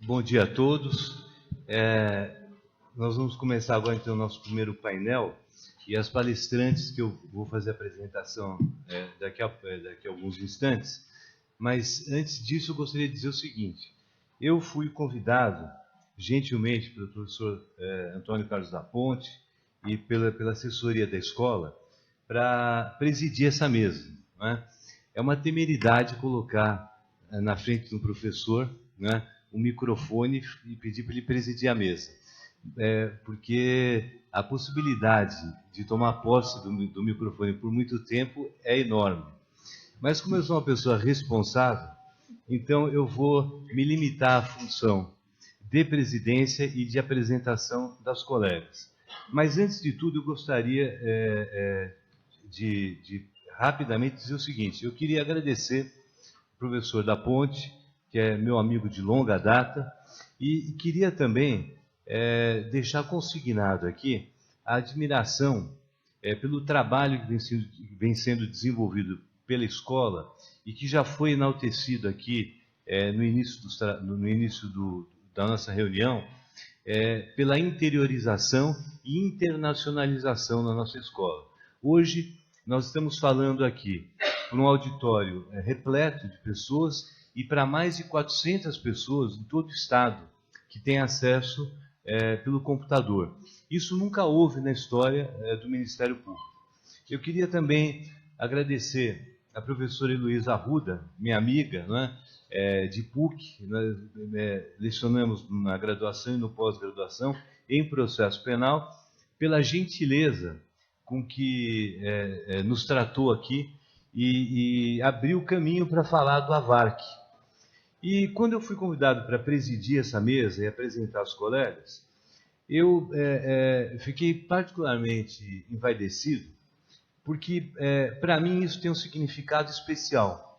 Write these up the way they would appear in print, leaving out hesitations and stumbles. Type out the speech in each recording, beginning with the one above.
Bom dia a todos. Nós vamos começar agora então o nosso primeiro painel e as palestrantes que eu vou fazer a apresentação daqui a alguns instantes. Mas antes disso eu gostaria de dizer o seguinte: eu fui convidado gentilmente pelo professor Antônio Carlos da Ponte e pela assessoria da escola para presidir essa mesa, não é? É uma temeridade colocar na frente de um professor, né, um microfone e pedir para ele presidir a mesa. Porque a possibilidade de tomar posse do microfone por muito tempo é enorme. Mas como eu sou uma pessoa responsável, então eu vou me limitar à função de presidência e de apresentação das colegas. Mas antes de tudo eu gostaria de rapidamente dizer o seguinte: eu queria agradecer ao professor da Ponte, que é meu amigo de longa data, e queria também deixar consignado aqui a admiração pelo trabalho que vem sendo desenvolvido pela escola e que já foi enaltecido aqui no início da nossa reunião, pela interiorização e internacionalização da nossa escola. Hoje nós estamos falando aqui para um auditório repleto de pessoas e para mais de 400 pessoas em todo o estado que têm acesso pelo computador. Isso nunca houve na história do Ministério Público. Eu queria também agradecer a professora Heloísa Arruda, minha amiga, de PUC. Nós lecionamos na graduação e no pós-graduação em processo penal, pela gentileza com que nos tratou aqui e abriu o caminho para falar do AVARC. E quando eu fui convidado para presidir essa mesa e apresentar os colegas, eu fiquei particularmente envaidecido, porque para mim isso tem um significado especial.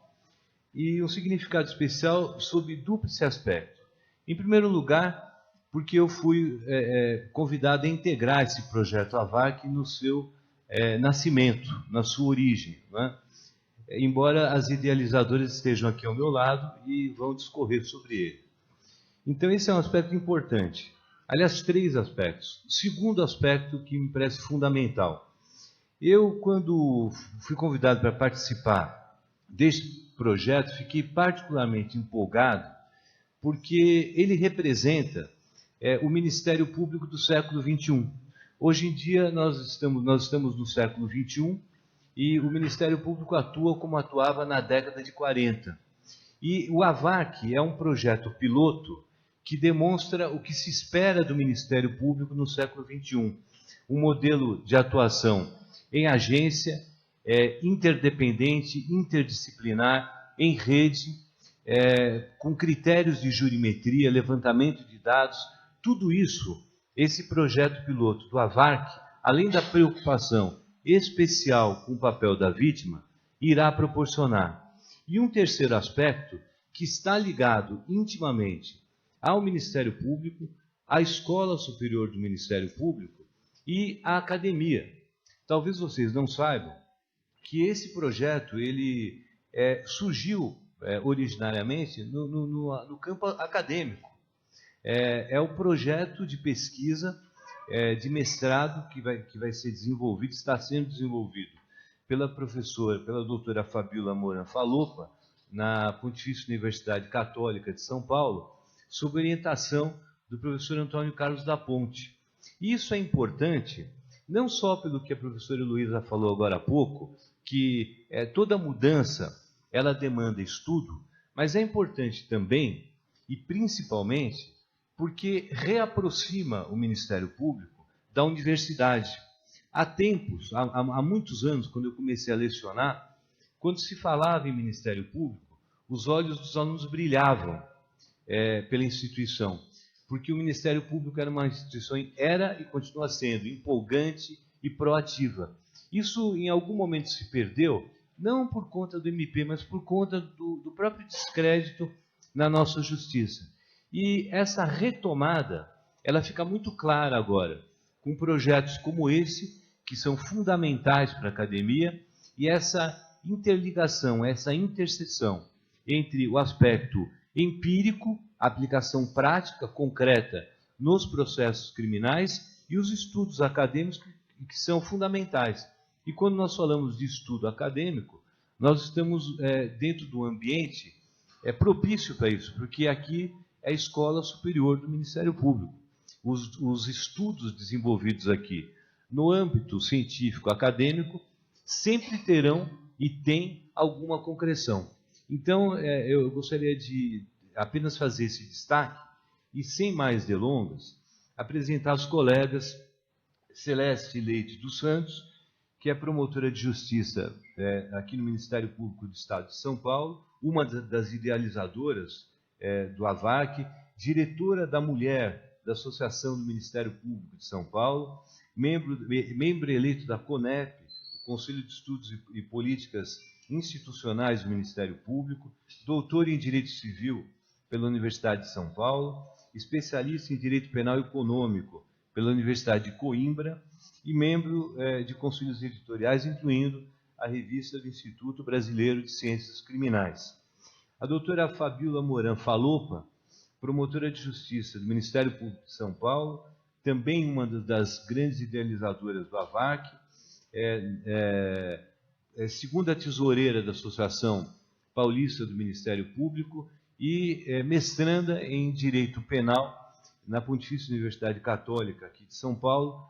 E um significado especial sob dúplice aspecto. Em primeiro lugar, porque eu fui convidado a integrar esse projeto AVARC no seu nascimento, na sua origem, né? Embora as idealizadoras estejam aqui ao meu lado e vão discorrer sobre ele. Então esse é um aspecto importante. Aliás, três aspectos. O segundo aspecto que me parece fundamental. Eu, quando fui convidado para participar deste projeto, fiquei particularmente empolgado, porque ele representa o Ministério Público do século XXI. Hoje em dia nós estamos no século XXI e o Ministério Público atua como atuava na década de 40. E o AVARC é um projeto piloto que demonstra o que se espera do Ministério Público no século XXI. Um modelo de atuação em agência, interdependente, interdisciplinar, em rede, com critérios de jurimetria, levantamento de dados. Tudo isso, esse projeto piloto do AVARC, além da preocupação especial com o papel da vítima, irá proporcionar. E um terceiro aspecto que está ligado intimamente ao Ministério Público, à Escola Superior do Ministério Público e à academia. Talvez vocês não saibam que esse projeto ele surgiu originariamente no campo acadêmico. É o projeto de pesquisa de mestrado que vai ser desenvolvido, está sendo desenvolvido pela doutora Fabíola Moran Falopa, na Pontifícia Universidade Católica de São Paulo, sob orientação do professor Antônio Carlos da Ponte. Isso é importante, não só pelo que a professora Heloísa falou agora há pouco, que toda mudança ela demanda estudo, mas é importante também, e principalmente, porque reaproxima o Ministério Público da universidade. Há tempos, há muitos anos, quando eu comecei a lecionar, quando se falava em Ministério Público, os olhos dos alunos brilhavam pela instituição, porque o Ministério Público era uma instituição, era e continua sendo empolgante e proativa. Isso em algum momento se perdeu, não por conta do MP, mas por conta do próprio descrédito na nossa justiça. E essa retomada, ela fica muito clara agora, com projetos como esse, que são fundamentais para a academia, e essa interligação, essa interseção entre o aspecto empírico, a aplicação prática, concreta, nos processos criminais e os estudos acadêmicos que são fundamentais. E quando nós falamos de estudo acadêmico, nós estamos dentro do ambiente propício para isso, porque aqui é a escola superior do Ministério Público. Os estudos desenvolvidos aqui no âmbito científico acadêmico sempre terão e têm alguma concreção. Então, eu gostaria de apenas fazer esse destaque e, sem mais delongas, apresentar aos colegas Celeste Leite dos Santos, que é promotora de justiça aqui no Ministério Público do Estado de São Paulo, uma das idealizadoras do AVARC, diretora da Mulher da Associação do Ministério Público de São Paulo, membro eleito da CONEP, o Conselho de Estudos e Políticas Institucionais do Ministério Público, doutor em Direito Civil pela Universidade de São Paulo, especialista em Direito Penal e Econômico pela Universidade de Coimbra e membro de conselhos editoriais, incluindo a revista do Instituto Brasileiro de Ciências Criminais. A doutora Fabíola Moran Falopa, promotora de justiça do Ministério Público de São Paulo, também uma das grandes idealizadoras do AVARC, segunda tesoureira da Associação Paulista do Ministério Público e mestranda em Direito Penal na Pontifícia Universidade Católica aqui de São Paulo,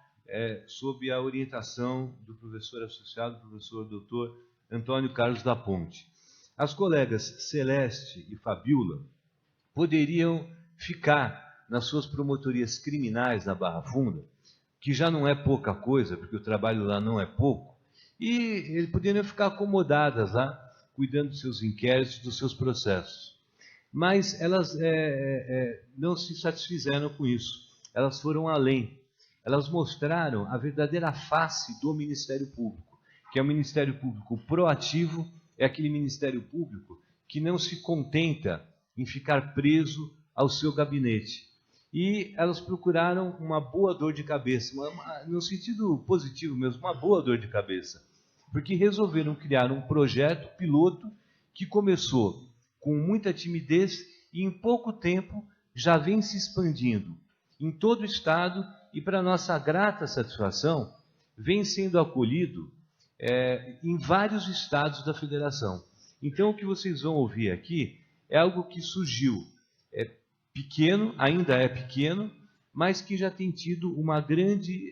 sob a orientação do professor associado, professor doutor Antônio Carlos da Ponte. As colegas Celeste e Fabíola poderiam ficar nas suas promotorias criminais na Barra Funda, que já não é pouca coisa, porque o trabalho lá não é pouco, e eles poderiam ficar acomodadas lá, cuidando dos seus inquéritos, dos seus processos. Mas elas não se satisfizeram com isso. Elas foram além. Elas mostraram a verdadeira face do Ministério Público, que é um Ministério Público proativo, é aquele Ministério Público que não se contenta em ficar preso ao seu gabinete. E elas procuraram uma boa dor de cabeça, no sentido positivo mesmo, uma boa dor de cabeça, porque resolveram criar um projeto piloto que começou com muita timidez e em pouco tempo já vem se expandindo em todo o Estado e, para nossa grata satisfação, vem sendo acolhido em vários estados da Federação. Então, o que vocês vão ouvir aqui é algo que surgiu pequeno, ainda é pequeno, mas que já tem tido uma grande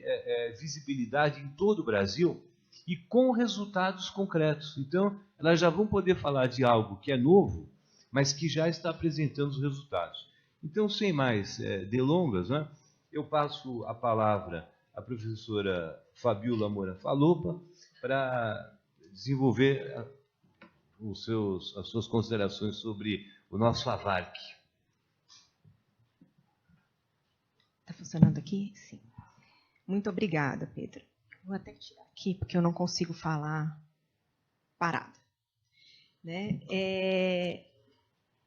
visibilidade em todo o Brasil e com resultados concretos. Então, elas já vão poder falar de algo que é novo, mas que já está apresentando os resultados. Então, sem mais delongas, né, eu passo a palavra à professora Fabíola Moura Falopa para desenvolver as suas considerações sobre o nosso AVARC. Está funcionando aqui? Sim. Muito obrigada, Pedro. Vou até tirar aqui, porque eu não consigo falar parada. Né?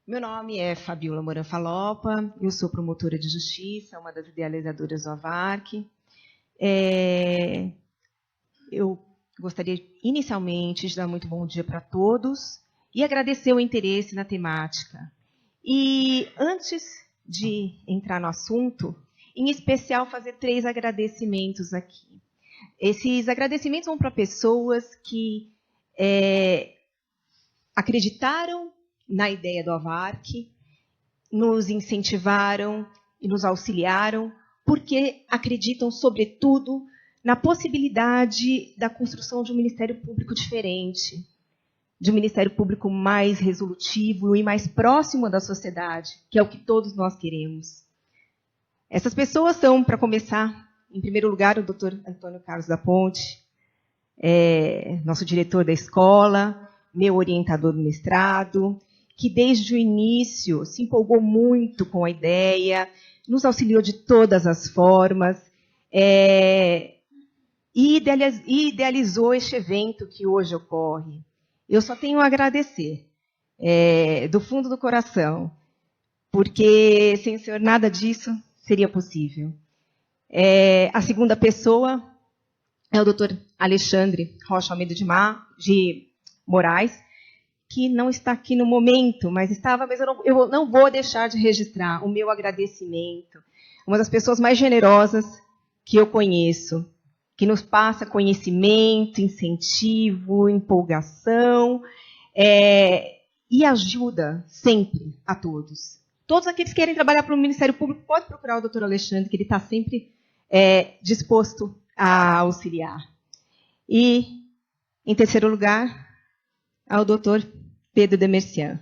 Meu nome é Fabíola Moran Falopa, eu sou promotora de justiça, uma das idealizadoras do AVARC. Eu gostaria, inicialmente, de dar muito bom dia para todos e agradecer o interesse na temática. E, antes de entrar no assunto, em especial, fazer 3 agradecimentos aqui. Esses agradecimentos vão para pessoas que acreditaram na ideia do AVARC, nos incentivaram e nos auxiliaram, porque acreditam, sobretudo, na possibilidade da construção de um Ministério Público diferente, de um Ministério Público mais resolutivo e mais próximo da sociedade, que é o que todos nós queremos. Essas pessoas são, para começar, em primeiro lugar, o doutor Antônio Carlos da Ponte, nosso diretor da escola, meu orientador do mestrado, que desde o início se empolgou muito com a ideia, nos auxiliou de todas as formas, e idealizou este evento que hoje ocorre. Eu só tenho a agradecer, do fundo do coração, porque sem o senhor nada disso seria possível. A segunda pessoa é o doutor Alexandre Rocha Almeida de Moraes, que não está aqui no momento, mas eu não vou deixar de registrar o meu agradecimento. Uma das pessoas mais generosas que eu conheço, que nos passa conhecimento, incentivo, empolgação, e ajuda sempre a todos. Todos aqueles que querem trabalhar para o Ministério Público, pode procurar o doutor Alexandre, que ele está sempre disposto a auxiliar. E, em terceiro lugar, ao doutor Pedro Demercian,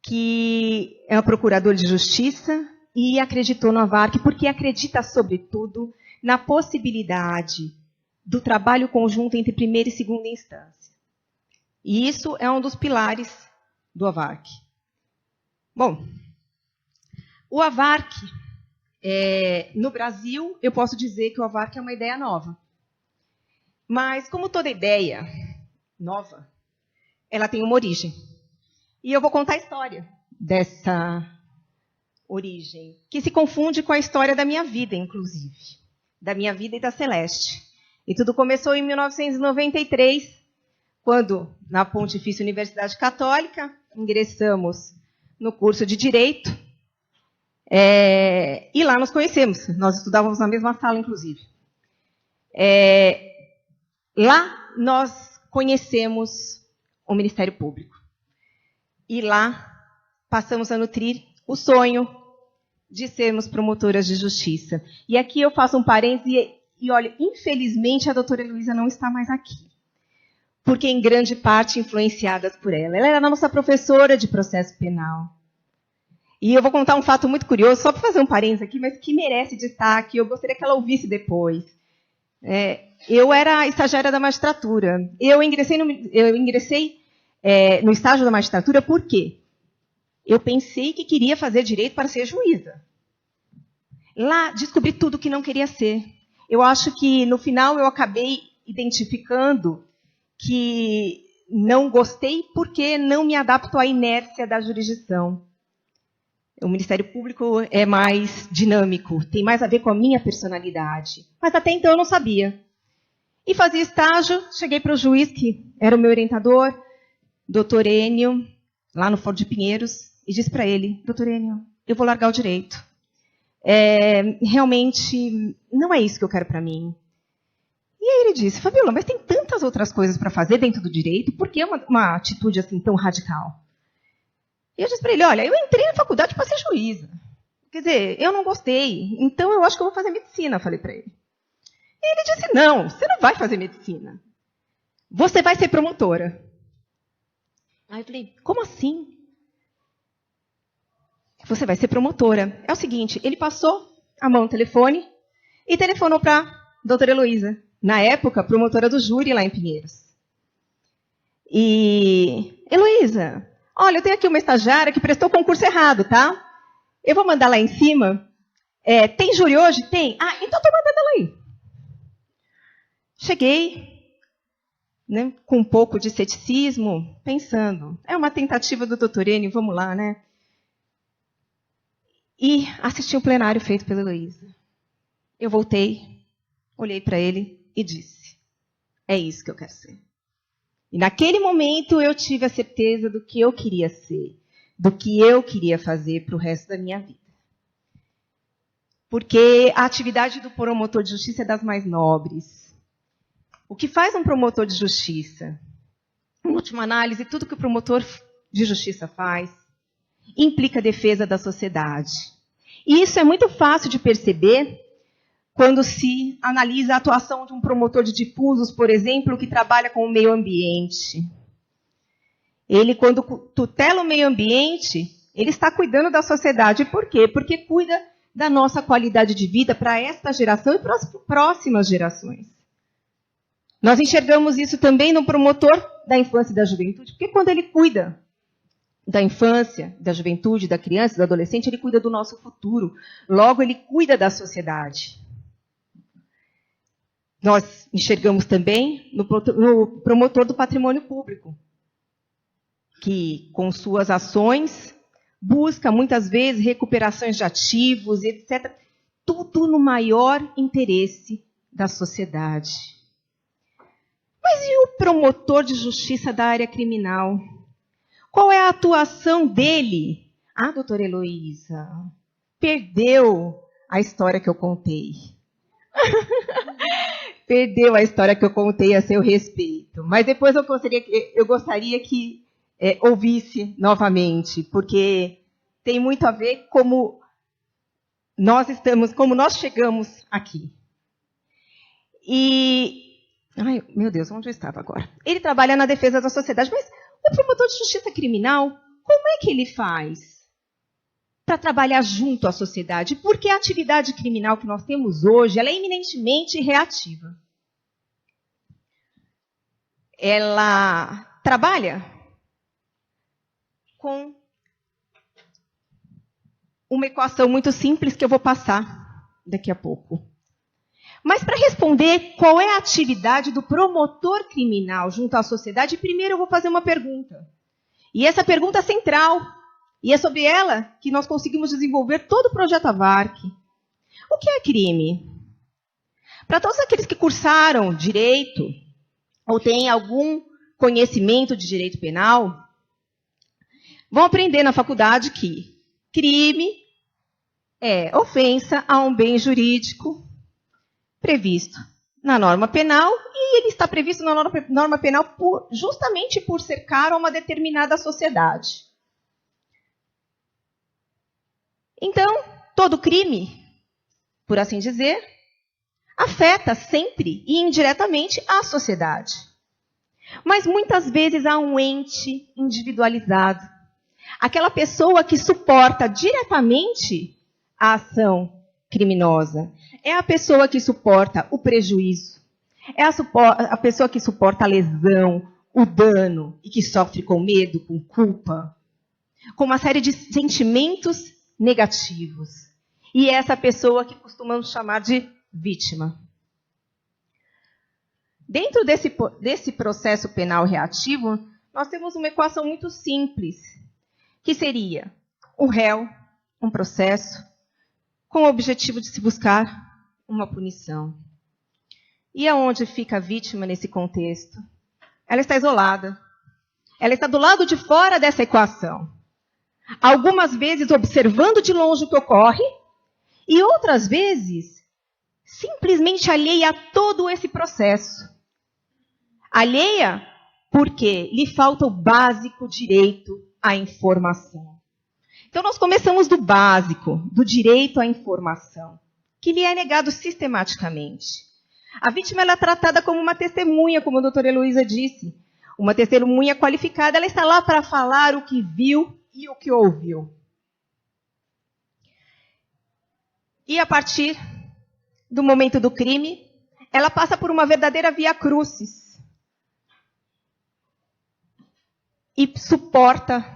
que é um procurador de justiça e acreditou no AVARC, porque acredita, sobretudo, na possibilidade do trabalho conjunto entre primeira e segunda instância. E isso é um dos pilares do AVARC. Bom, o AVARC, no Brasil, eu posso dizer que o AVARC é uma ideia nova. Mas, como toda ideia nova, ela tem uma origem. E eu vou contar a história dessa origem, que se confunde com a história da minha vida, inclusive. Da minha vida e da Celeste. E tudo começou em 1993, quando, na Pontifícia Universidade Católica, ingressamos no curso de Direito, e lá nos conhecemos. Nós estudávamos na mesma sala, inclusive. Lá nós conhecemos o Ministério Público. E lá passamos a nutrir o sonho de sermos promotoras de justiça. E aqui eu faço um parêntese e olha, infelizmente a doutora Heloísa não está mais aqui. Porque em grande parte influenciadas por ela. Ela era a nossa professora de processo penal. E eu vou contar um fato muito curioso, só para fazer um parêntese aqui, mas que merece destaque. Eu gostaria que ela ouvisse depois. Eu era estagiária da magistratura. Eu ingressei no estágio da magistratura por quê? Eu pensei que queria fazer direito para ser juíza. Lá descobri tudo o que não queria ser. Eu acho que no final eu acabei identificando que não gostei porque não me adapto à inércia da jurisdição. O Ministério Público é mais dinâmico, tem mais a ver com a minha personalidade. Mas até então eu não sabia. E fazia estágio, cheguei para o juiz, que era o meu orientador, doutor Enio, lá no Foro de Pinheiros, e disse para ele, doutor Enio, eu vou largar o direito. Realmente, não é isso que eu quero para mim. E aí ele disse, Fabiola, mas tem tantas outras coisas para fazer dentro do direito, por que uma atitude assim tão radical? E eu disse para ele, olha, eu entrei na faculdade para ser juíza. Quer dizer, eu não gostei, então eu acho que eu vou fazer medicina, falei para ele. E ele disse, não, você não vai fazer medicina. Você vai ser promotora. Aí eu falei, como assim? Você vai ser promotora. É o seguinte, ele passou a mão no telefone e telefonou para a doutora Heloísa, na época, promotora do júri lá em Pinheiros. E, Heloísa, olha, eu tenho aqui uma estagiária que prestou o concurso errado, tá? Eu vou mandar lá em cima. Tem júri hoje? Tem? Ah, então estou mandando ela aí. Cheguei, né, com um pouco de ceticismo, pensando, é uma tentativa do doutor Enio, vamos lá, né? E assisti um plenário feito pela Heloísa. Eu voltei, olhei para ele e disse, é isso que eu quero ser. E naquele momento eu tive a certeza do que eu queria ser, do que eu queria fazer para o resto da minha vida. Porque a atividade do promotor de justiça é das mais nobres. O que faz um promotor de justiça? Em última análise, tudo que o promotor de justiça faz implica a defesa da sociedade. E isso é muito fácil de perceber quando se analisa a atuação de um promotor de difusos, por exemplo, que trabalha com o meio ambiente. Ele, quando tutela o meio ambiente, ele está cuidando da sociedade. Por quê? Porque cuida da nossa qualidade de vida para esta geração e para as próximas gerações. Nós enxergamos isso também no promotor da infância e da juventude, porque quando ele cuida da infância, da juventude, da criança, do adolescente, ele cuida do nosso futuro. Logo, ele cuida da sociedade. Nós enxergamos também no promotor do patrimônio público, que, com suas ações, busca, muitas vezes, recuperações de ativos, etc. Tudo no maior interesse da sociedade. Mas e o promotor de justiça da área criminal? Qual é a atuação dele? Ah, doutora Heloísa, perdeu a história que eu contei. Perdeu a história que eu contei a seu respeito. Mas depois eu gostaria que ouvisse novamente, porque tem muito a ver como nós chegamos aqui. Ai, meu Deus, onde eu estava agora? Ele trabalha na defesa da sociedade, mas o promotor de justiça criminal, como é que ele faz para trabalhar junto à sociedade? Porque a atividade criminal que nós temos hoje, ela é eminentemente reativa. Ela trabalha com uma equação muito simples que eu vou passar daqui a pouco. Mas para responder qual é a atividade do promotor criminal junto à sociedade, primeiro eu vou fazer uma pergunta. E essa pergunta é central. E é sobre ela que nós conseguimos desenvolver todo o projeto AVARC. O que é crime? Para todos aqueles que cursaram direito ou têm algum conhecimento de direito penal, vão aprender na faculdade que crime é ofensa a um bem jurídico previsto na norma penal, e ele está previsto na norma penal justamente por ser caro a uma determinada sociedade. Então, todo crime, por assim dizer, afeta sempre e indiretamente a sociedade. Mas muitas vezes há um ente individualizado, aquela pessoa que suporta diretamente a ação criminosa. É a pessoa que suporta o prejuízo. É a pessoa que suporta a lesão, o dano, e que sofre com medo, com culpa, com uma série de sentimentos negativos. E é essa pessoa que costumamos chamar de vítima. Dentro desse processo penal reativo, nós temos uma equação muito simples, que seria um réu, um processo, com o objetivo de se buscar uma punição. E aonde fica a vítima nesse contexto? Ela está isolada. Ela está do lado de fora dessa equação. Algumas vezes observando de longe o que ocorre, e outras vezes simplesmente alheia a todo esse processo. Alheia porque lhe falta o básico direito à informação. Então, nós começamos do básico, do direito à informação, que lhe é negado sistematicamente. A vítima ela é tratada como uma testemunha, como a doutora Heloísa disse. Uma testemunha qualificada, ela está lá para falar o que viu e o que ouviu. E a partir do momento do crime, ela passa por uma verdadeira via crucis. E suporta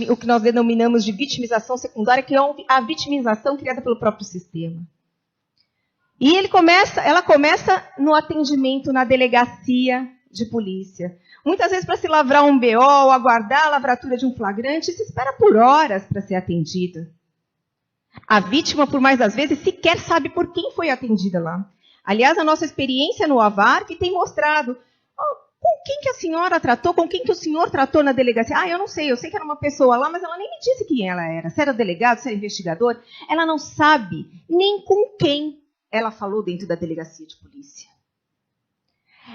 o que nós denominamos de vitimização secundária, que é a vitimização criada pelo próprio sistema. E ela começa no atendimento na delegacia de polícia. Muitas vezes, para se lavrar um BO ou aguardar a lavratura de um flagrante, se espera por horas para ser atendida. A vítima, por mais das vezes, sequer sabe por quem foi atendida lá. Aliás, a nossa experiência no AVARC tem mostrado com quem que a senhora tratou, com quem que o senhor tratou na delegacia. Ah, eu sei que era uma pessoa lá, mas ela nem me disse quem ela era. Se era delegado, se era investigador. Ela não sabe nem com quem ela falou dentro da delegacia de polícia.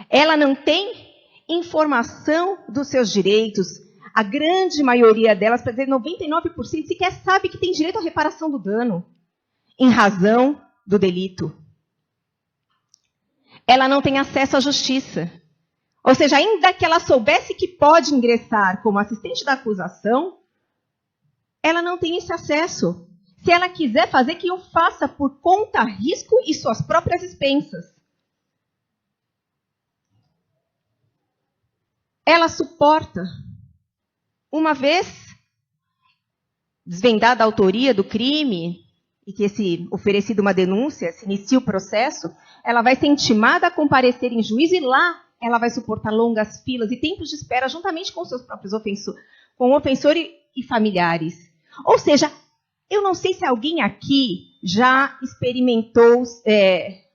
Ela não tem informação dos seus direitos. A grande maioria delas, para dizer 99%, sequer sabe que tem direito à reparação do dano, em razão do delito. Ela não tem acesso à justiça. Ou seja, ainda que ela soubesse que pode ingressar como assistente da acusação, ela não tem esse acesso. Se ela quiser fazer, que o faça por conta, risco e suas próprias expensas. Ela suporta, uma vez desvendada a autoria do crime, e que oferecida uma denúncia, se inicia o processo, ela vai ser intimada a comparecer em juízo e lá ela vai suportar longas filas e tempos de espera juntamente com seus próprios com o ofensor e familiares. Ou seja, eu não sei se alguém aqui já experimentou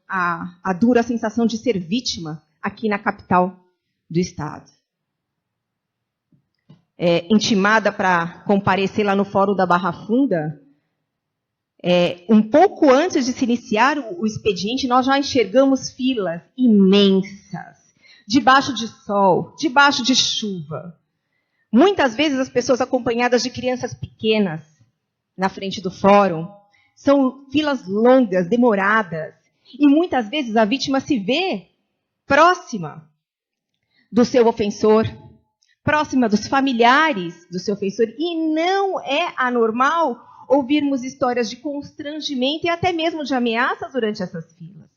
a dura sensação de ser vítima aqui na capital do estado. intimada para comparecer lá no Fórum da Barra Funda, um pouco antes de se iniciar o expediente, nós já enxergamos filas imensas, debaixo de sol, debaixo de chuva. Muitas vezes as pessoas acompanhadas de crianças pequenas na frente do fórum. São filas longas, demoradas. E muitas vezes a vítima se vê próxima do seu ofensor, próxima dos familiares do seu ofensor. E não é anormal ouvirmos histórias de constrangimento e até mesmo de ameaças durante essas filas.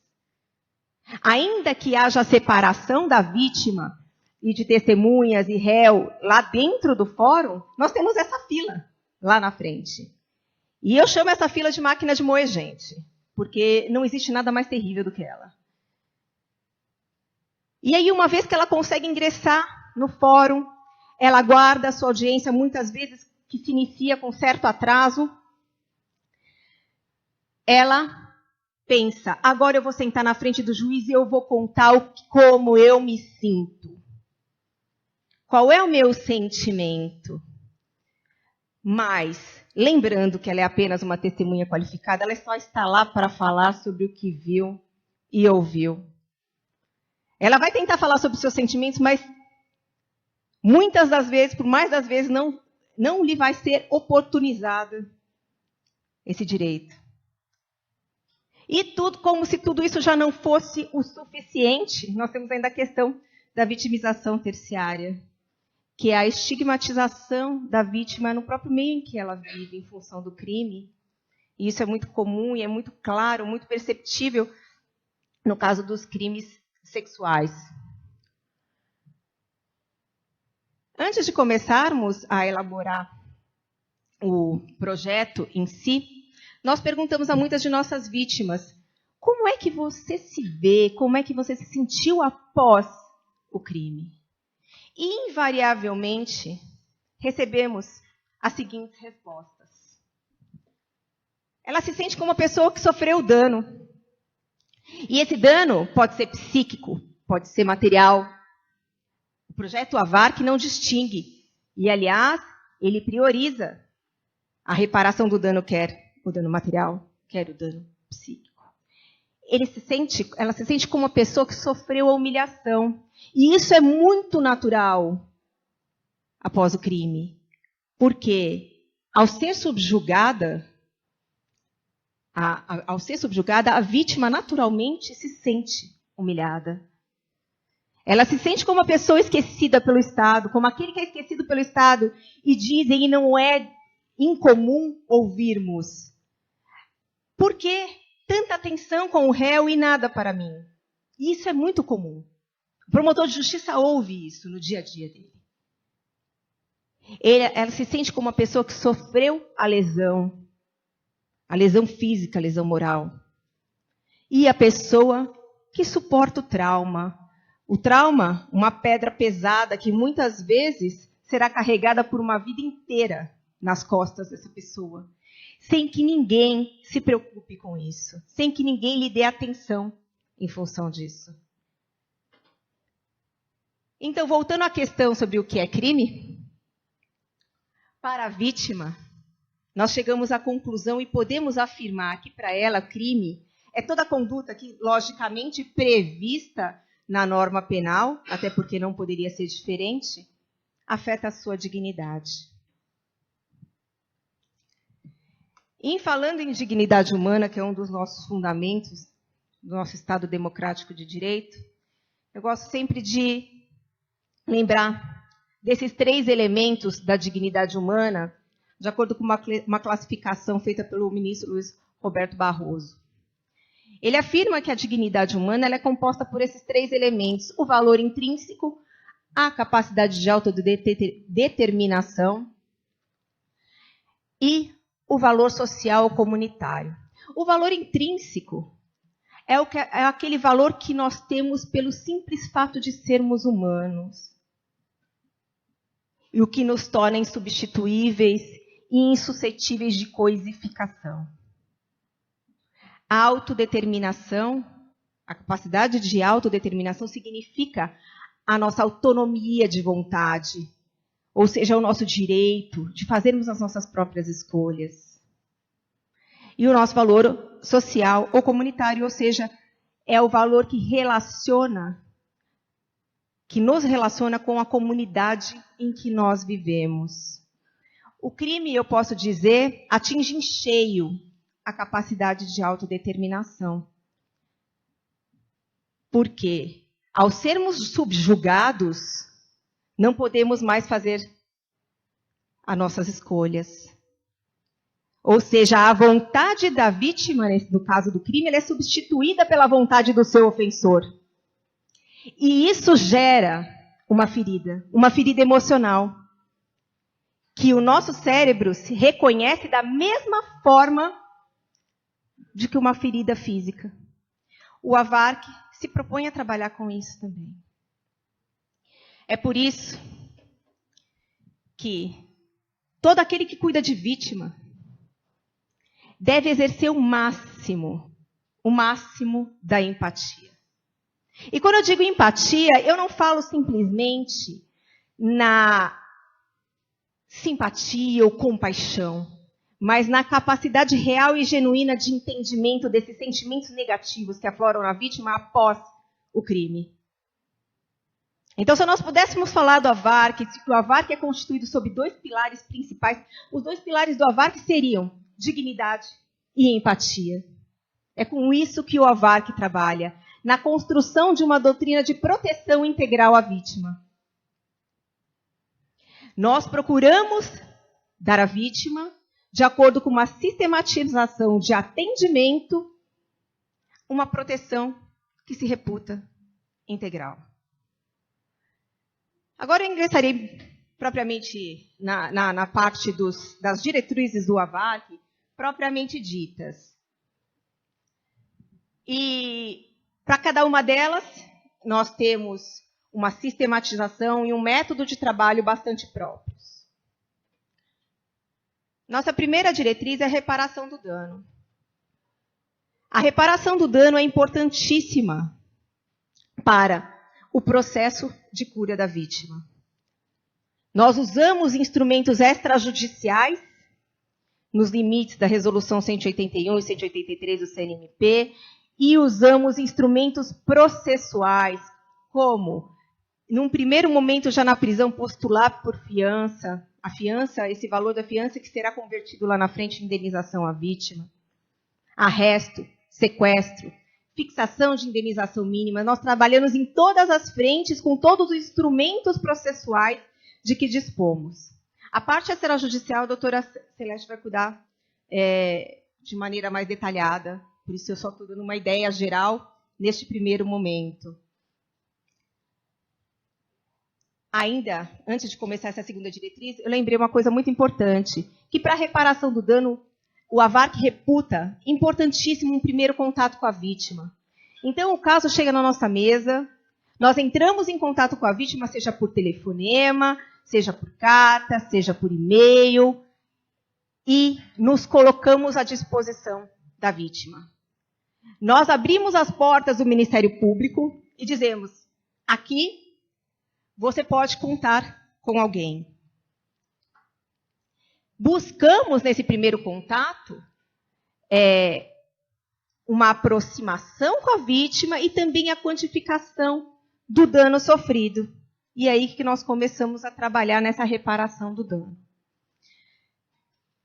Ainda que haja a separação da vítima e de testemunhas e réu lá dentro do fórum, nós temos essa fila lá na frente. E eu chamo essa fila de máquina de moer gente, porque não existe nada mais terrível do que ela. E aí, uma vez que ela consegue ingressar no fórum, ela aguarda a sua audiência, muitas vezes que se inicia com certo atraso. Ela pensa, agora eu vou sentar na frente do juiz e eu vou contar como eu me sinto. Qual é o meu sentimento? Mas, lembrando que ela é apenas uma testemunha qualificada, ela só está lá para falar sobre o que viu e ouviu. Ela vai tentar falar sobre os seus sentimentos, mas muitas das vezes, por mais das vezes, não lhe vai ser oportunizado esse direito. E tudo, como se tudo isso já não fosse o suficiente, nós temos ainda a questão da vitimização terciária, que é a estigmatização da vítima no próprio meio em que ela vive, em função do crime. E isso é muito comum e é muito claro, muito perceptível no caso dos crimes sexuais. Antes de começarmos a elaborar o projeto em si, nós perguntamos a muitas de nossas vítimas, como é que você se vê, como é que você se sentiu após o crime? E, invariavelmente, recebemos as seguintes respostas. Ela se sente como uma pessoa que sofreu dano. E esse dano pode ser psíquico, pode ser material. O projeto AVARC não distingue. E, aliás, ele prioriza a reparação do dano, quer o dano material, quer o dano psíquico. Ela se sente como uma pessoa que sofreu a humilhação. E isso é muito natural após o crime. Porque, ao ser subjugada, a vítima naturalmente se sente humilhada. Ela se sente como uma pessoa esquecida pelo Estado, como aquele que é esquecido pelo Estado. E dizem, e não é incomum ouvirmos, por que tanta atenção com o réu e nada para mim? E isso é muito comum. O promotor de justiça ouve isso no dia a dia dele. Ela se sente como uma pessoa que sofreu a lesão física, a lesão moral. E a pessoa que suporta o trauma. O trauma, uma pedra pesada que muitas vezes será carregada por uma vida inteira nas costas dessa pessoa, sem que ninguém se preocupe com isso, sem que ninguém lhe dê atenção em função disso. Então, voltando à questão sobre o que é crime, para a vítima, nós chegamos à conclusão e podemos afirmar que, para ela, crime é toda conduta que, logicamente, prevista na norma penal, até porque não poderia ser diferente, afeta a sua dignidade. E falando em dignidade humana, que é um dos nossos fundamentos do nosso Estado democrático de direito, eu gosto sempre de lembrar desses 3 elementos da dignidade humana, de acordo com uma classificação feita pelo ministro Luiz Roberto Barroso. Ele afirma que a dignidade humana ela é composta por esses 3 elementos: o valor intrínseco, a capacidade de autodeterminação e o valor social comunitário. O valor intrínseco é aquele valor que nós temos pelo simples fato de sermos humanos. E o que nos torna insubstituíveis e insuscetíveis de coisificação. A autodeterminação, a capacidade de autodeterminação significa a nossa autonomia de vontade, ou seja, o nosso direito de fazermos as nossas próprias escolhas. E o nosso valor social ou comunitário, ou seja, é o valor que nos relaciona com a comunidade em que nós vivemos. O crime, eu posso dizer, atinge em cheio a capacidade de autodeterminação. Porque, ao sermos subjugados, não podemos mais fazer as nossas escolhas. Ou seja, a vontade da vítima, no caso do crime, ela é substituída pela vontade do seu ofensor. E isso gera uma ferida emocional, que o nosso cérebro se reconhece da mesma forma de que uma ferida física. O AVARC se propõe a trabalhar com isso também. É por isso que todo aquele que cuida de vítima deve exercer o máximo da empatia. E quando eu digo empatia, eu não falo simplesmente na simpatia ou compaixão, mas na capacidade real e genuína de entendimento desses sentimentos negativos que afloram na vítima após o crime. Então, se nós pudéssemos falar do AVARC, que o AVARC é constituído sob 2 pilares principais, os 2 pilares do AVARC seriam dignidade e empatia. É com isso que o AVARC trabalha, na construção de uma doutrina de proteção integral à vítima. Nós procuramos dar à vítima, de acordo com uma sistematização de atendimento, uma proteção que se reputa integral. Agora eu ingressarei propriamente na parte das diretrizes do AVARC, propriamente ditas. E para cada uma delas, nós temos uma sistematização e um método de trabalho bastante próprios. Nossa primeira diretriz é a reparação do dano. A reparação do dano é importantíssima para o processo de cura da vítima. Nós usamos instrumentos extrajudiciais, nos limites da Resolução 181 e 183 do CNMP, e usamos instrumentos processuais, como, num primeiro momento, já na prisão, postular por fiança, a fiança, esse valor da fiança que será convertido lá na frente em indenização à vítima, arresto, sequestro, fixação de indenização mínima. Nós trabalhamos em todas as frentes, com todos os instrumentos processuais de que dispomos. A parte extrajudicial, a doutora Celeste vai cuidar de maneira mais detalhada, por isso eu só estou dando uma ideia geral neste primeiro momento. Ainda, antes de começar essa segunda diretriz, eu lembrei uma coisa muito importante, que para a reparação do dano, o AVARC reputa importantíssimo um primeiro contato com a vítima. Então, o caso chega na nossa mesa, nós entramos em contato com a vítima, seja por telefonema, seja por carta, seja por e-mail, e nos colocamos à disposição da vítima. Nós abrimos as portas do Ministério Público e dizemos, aqui você pode contar com alguém. Buscamos, nesse primeiro contato, uma aproximação com a vítima e também a quantificação do dano sofrido. E é aí que nós começamos a trabalhar nessa reparação do dano.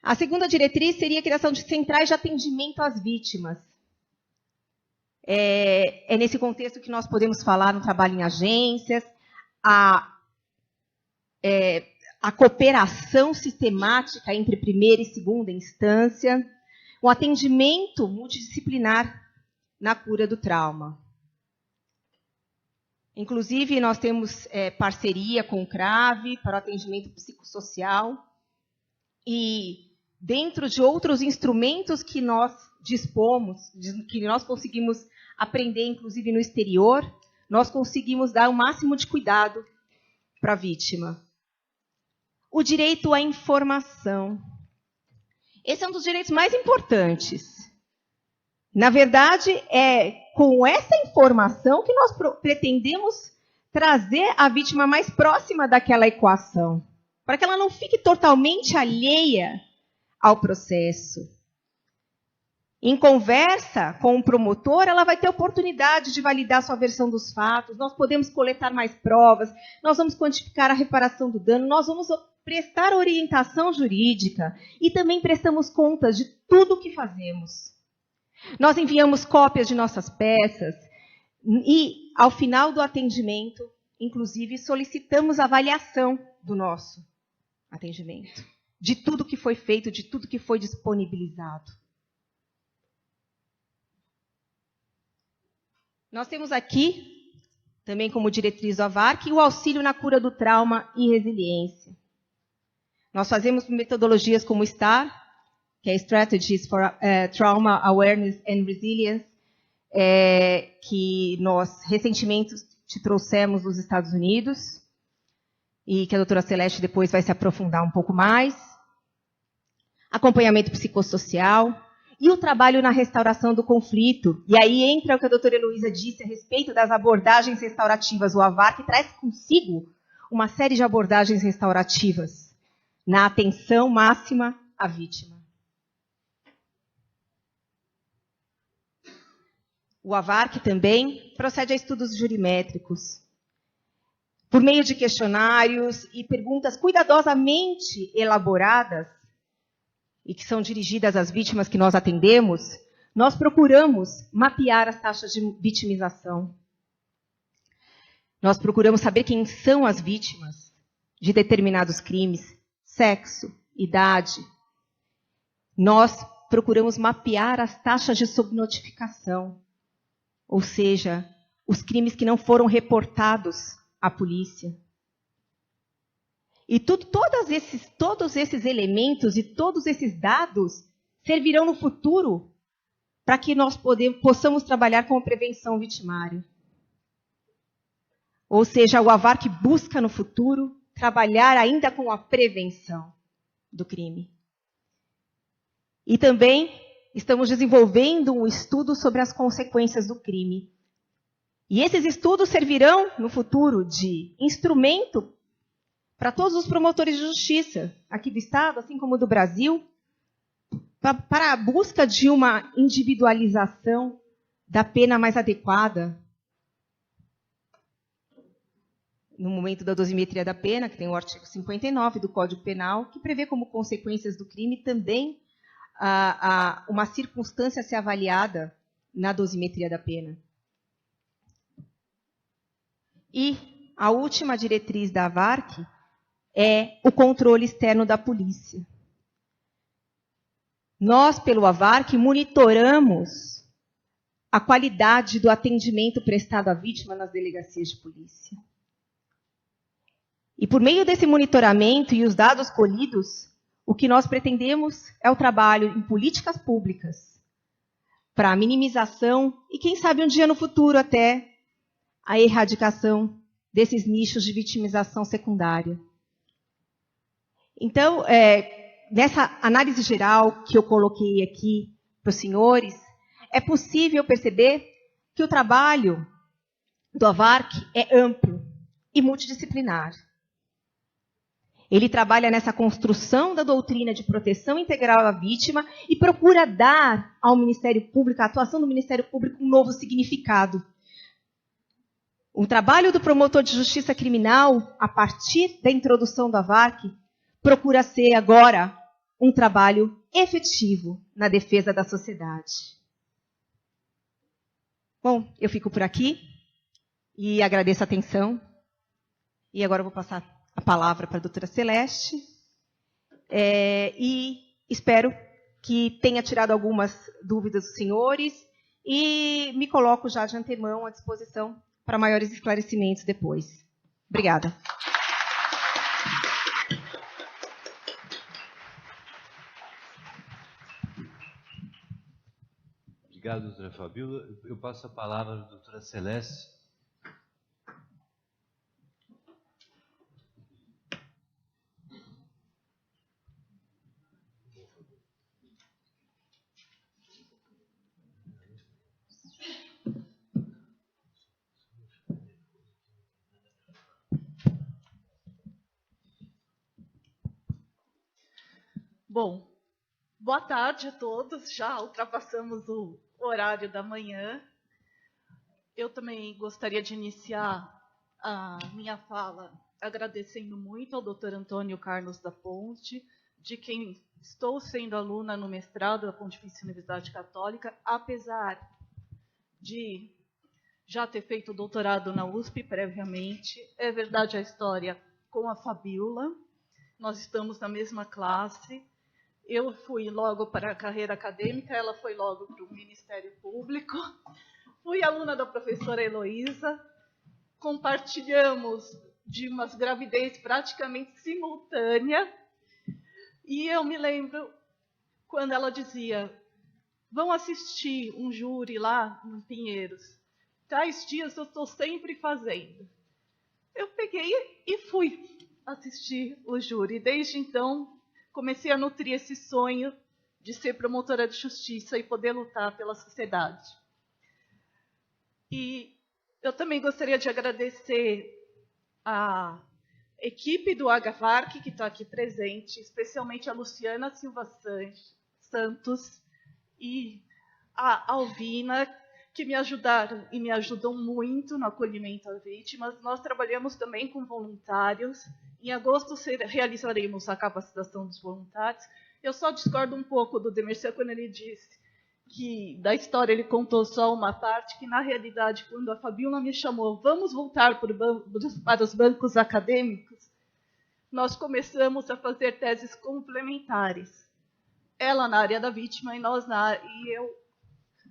A segunda diretriz seria a criação de centrais de atendimento às vítimas. É nesse contexto que nós podemos falar no trabalho em agências, a cooperação sistemática entre primeira e segunda instância, o atendimento multidisciplinar na cura do trauma. Inclusive, nós temos parceria com o CRAVE para o atendimento psicossocial e, dentro de outros instrumentos que nós dispomos, que nós conseguimos aprender, inclusive no exterior, nós conseguimos dar o máximo de cuidado para a vítima. O direito à informação. Esse é um dos direitos mais importantes. Na verdade, é com essa informação que nós pretendemos trazer a vítima mais próxima daquela equação. para que ela não fique totalmente alheia ao processo. Em conversa com o promotor, ela vai ter oportunidade de validar sua versão dos fatos, nós podemos coletar mais provas, nós vamos quantificar a reparação do dano, nós vamos prestar orientação jurídica e também prestamos contas de tudo o que fazemos. Nós enviamos cópias de nossas peças e, ao final do atendimento, inclusive, solicitamos avaliação do nosso atendimento, de tudo que foi feito, de tudo que foi disponibilizado. Nós temos aqui, também como diretriz do AVARC, o auxílio na cura do trauma e resiliência. Nós fazemos metodologias como STAR, que é Strategies for Trauma Awareness and Resilience, que nós recentemente te trouxemos dos Estados Unidos, e que a doutora Celeste depois vai se aprofundar um pouco mais. Acompanhamento psicossocial e o trabalho na restauração do conflito. E aí entra o que a doutora Heloísa disse a respeito das abordagens restaurativas. O AVARC traz consigo uma série de abordagens restaurativas na atenção máxima à vítima. O AVARC também procede a estudos jurimétricos, por meio de questionários e perguntas cuidadosamente elaboradas, e que são dirigidas às vítimas que nós atendemos, nós procuramos mapear as taxas de vitimização. Nós procuramos saber quem são as vítimas de determinados crimes, sexo, idade. Nós procuramos mapear as taxas de subnotificação, ou seja, os crimes que não foram reportados à polícia. E todos esses elementos e todos esses dados servirão no futuro para que nós possamos trabalhar com a prevenção vitimária. Ou seja, o AVARC busca no futuro trabalhar ainda com a prevenção do crime. E também estamos desenvolvendo um estudo sobre as consequências do crime. E esses estudos servirão no futuro de instrumento para todos os promotores de justiça, aqui do Estado, assim como do Brasil, para a busca de uma individualização da pena mais adequada no momento da dosimetria da pena, que tem o artigo 59 do Código Penal, que prevê como consequências do crime também uma circunstância a ser avaliada na dosimetria da pena. E a última diretriz da AVARC é o controle externo da polícia. Nós, pelo AVARC, monitoramos a qualidade do atendimento prestado à vítima nas delegacias de polícia. E por meio desse monitoramento e os dados colhidos, o que nós pretendemos é o trabalho em políticas públicas para a minimização e, quem sabe, um dia no futuro até a erradicação desses nichos de vitimização secundária. Então, nessa análise geral que eu coloquei aqui para os senhores, é possível perceber que o trabalho do AVARC é amplo e multidisciplinar. Ele trabalha nessa construção da doutrina de proteção integral à vítima e procura dar ao Ministério Público, à atuação do Ministério Público, um novo significado. O trabalho do promotor de justiça criminal, a partir da introdução do AVARC, procura ser agora um trabalho efetivo na defesa da sociedade. Bom, eu fico por aqui e agradeço a atenção. E agora eu vou passar a palavra para a doutora Celeste. E espero que tenha tirado algumas dúvidas dos senhores e me coloco já de antemão à disposição para maiores esclarecimentos depois. Obrigada. Obrigado, doutora Fabíola. Eu passo a palavra à doutora Celeste. Bom, boa tarde a todos. Já ultrapassamos o horário da manhã. Eu também gostaria de iniciar a minha fala agradecendo muito ao Dr. Antônio Carlos da Ponte, de quem estou sendo aluna no mestrado da Pontifícia Universidade Católica, apesar de já ter feito o doutorado na USP previamente. É verdade a história com a Fabíola. Nós estamos na mesma classe. Eu fui logo para a carreira acadêmica, ela foi logo para o Ministério Público. Fui aluna da professora Heloísa. Compartilhamos de umas gravidez praticamente simultânea. E eu me lembro quando ela dizia: vão assistir um júri lá em Pinheiros. Tais dias eu estou sempre fazendo. Eu peguei e fui assistir o júri. Desde então, comecei a nutrir esse sonho de ser promotora de justiça e poder lutar pela sociedade. E eu também gostaria de agradecer a equipe do Agavarc, que está aqui presente, especialmente a Luciana Silva Santos e a Alvina, que me ajudaram e me ajudam muito no acolhimento às vítimas. Nós trabalhamos também com voluntários. Em agosto realizaremos a capacitação dos voluntários. Eu só discordo um pouco do Demercian quando ele disse que da história ele contou só uma parte, que na realidade, quando a Fabíola me chamou, vamos voltar para os bancos acadêmicos, nós começamos a fazer teses complementares. Ela na área da vítima e eu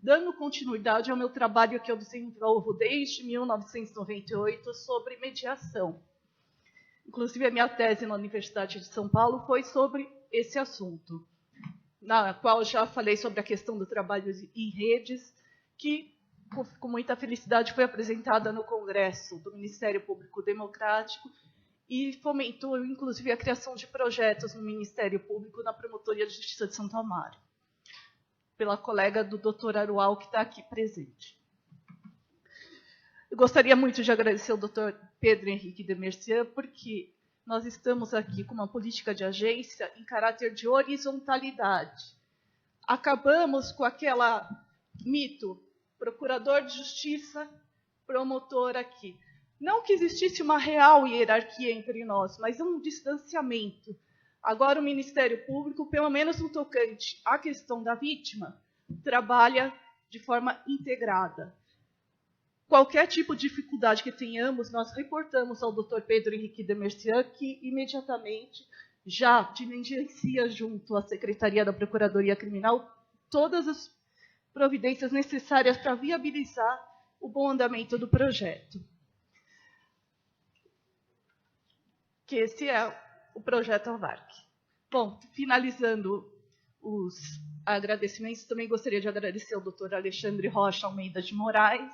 dando continuidade ao meu trabalho que eu desenvolvo desde 1998 sobre mediação. Inclusive, a minha tese na Universidade de São Paulo foi sobre esse assunto, na qual já falei sobre a questão do trabalho em redes, que, com muita felicidade, foi apresentada no Congresso do Ministério Público Democrático e fomentou, inclusive, a criação de projetos no Ministério Público na Promotoria de Justiça de Santo Amaro, pela colega do Dr. Arual, que está aqui presente. Eu gostaria muito de agradecer ao Dr. Pedro Henrique Demercian, porque nós estamos aqui com uma política de agência em caráter de horizontalidade. Acabamos com aquela mito, procurador de justiça, promotor aqui. Não que existisse uma real hierarquia entre nós, mas um distanciamento. Agora o Ministério Público, pelo menos no tocante à questão da vítima, trabalha de forma integrada. Qualquer tipo de dificuldade que tenhamos, nós reportamos ao Dr. Pedro Henrique Demercian, que imediatamente já diligencia junto à Secretaria da Procuradoria Criminal todas as providências necessárias para viabilizar o bom andamento do projeto. Que esse é o projeto Agavarc. Bom, finalizando os agradecimentos, também gostaria de agradecer ao Dr. Alexandre Rocha Almeida de Moraes,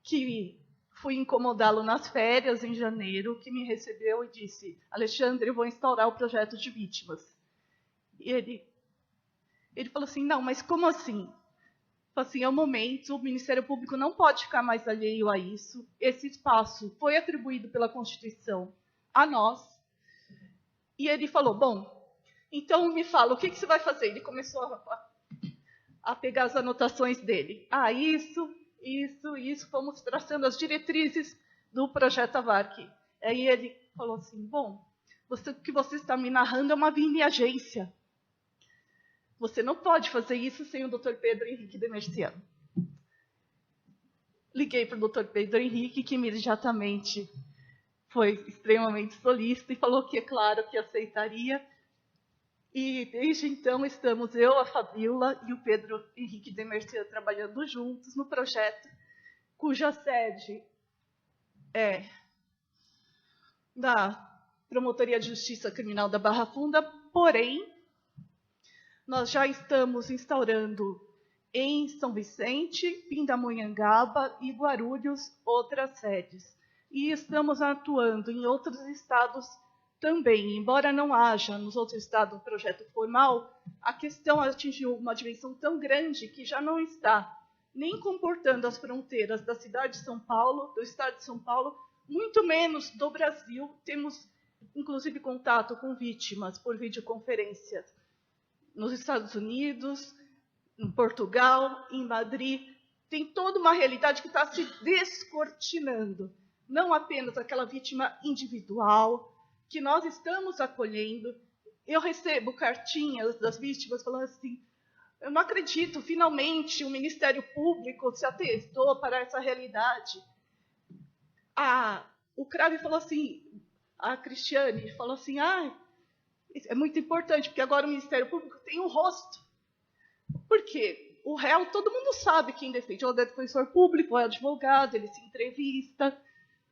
que fui incomodá-lo nas férias, em janeiro, que me recebeu e disse: Alexandre, eu vou instaurar o projeto de vítimas. E ele falou assim: não, mas como assim? Assim, é o momento, o Ministério Público não pode ficar mais alheio a isso. Esse espaço foi atribuído pela Constituição a nós. E ele falou: bom, então me fala, o que você vai fazer? Ele começou a pegar as anotações dele. Isso, fomos traçando as diretrizes do projeto Agavarc. Aí ele falou assim: bom, o que você está me narrando é uma mini agência. Você não pode fazer isso sem o Dr. Pedro Henrique Demercian. Liguei para o Dr. Pedro Henrique, que imediatamente foi extremamente solícito e falou que, é claro, que aceitaria. E, desde então, estamos eu, a Fabíola e o Pedro Henrique Demercian trabalhando juntos no projeto, cuja sede é da Promotoria de Justiça Criminal da Barra Funda, porém, nós já estamos instaurando em São Vicente, Pindamonhangaba e Guarulhos outras sedes. E estamos atuando em outros estados também. Embora não haja nos outros estados um projeto formal, a questão atingiu uma dimensão tão grande que já não está nem comportando as fronteiras da cidade de São Paulo, do estado de São Paulo, muito menos do Brasil. Temos, inclusive, contato com vítimas por videoconferência nos Estados Unidos, em Portugal, em Madrid. Tem toda uma realidade que está se descortinando. Não apenas aquela vítima individual, que nós estamos acolhendo. Eu recebo cartinhas das vítimas falando assim: eu não acredito, finalmente o Ministério Público se atentou para essa realidade. O Crave falou assim, a Cristiane falou assim: é muito importante, porque agora o Ministério Público tem um rosto. Por quê? O réu, todo mundo sabe quem defende. É o defensor público, é o advogado, ele se entrevista.